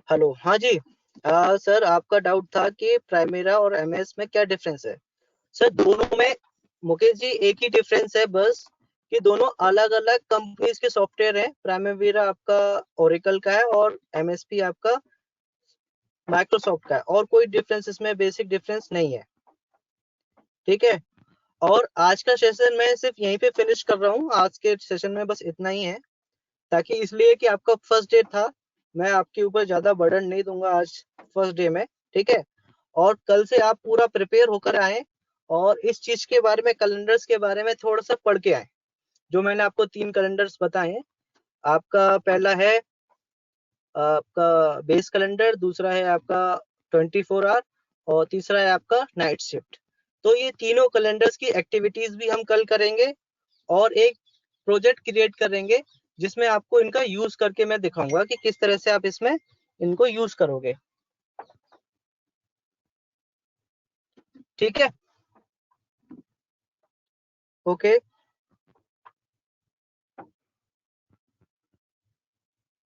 हेलो, हाँ जी। सर आपका डाउट था कि प्राइमेरा और एमएस में क्या डिफरेंस है। सर दोनों में मुकेश जी एक ही डिफरेंस है बस, कि दोनों अलग अलग कंपनीज के सॉफ्टवेयर हैं। प्राइमेरा आपका ओरेकल का है और एमएसपी आपका माइक्रोसॉफ्ट का है, और कोई डिफरेंस इसमें बेसिक डिफरेंस नहीं है। ठीक है, और आज का सेशन मैं सिर्फ यहीं पे फिनिश कर रहा हूँ। आज के सेशन में बस इतना ही है, ताकि इसलिए कि आपका फर्स्ट डे था, मैं आपके ऊपर ज्यादा बर्डन नहीं दूंगा आज फर्स्ट डे में। ठीक है, और कल से आप पूरा प्रिपेयर होकर आए और इस चीज के बारे में, कैलेंडर्स के बारे में थोड़ा सा पढ़ के आए। जो मैंने आपको 3 कैलेंडर्स बताए हैं, आपका पहला है आपका बेस कैलेंडर, दूसरा है आपका 24 आवर, और तीसरा है आपका नाइट शिफ्ट। तो ये तीनों कैलेंडर्स की एक्टिविटीज भी हम कल करेंगे और एक प्रोजेक्ट क्रिएट करेंगे जिसमें आपको इनका यूज करके मैं दिखाऊंगा कि किस तरह से आप इसमें इनको यूज करोगे। ठीक है, ओके।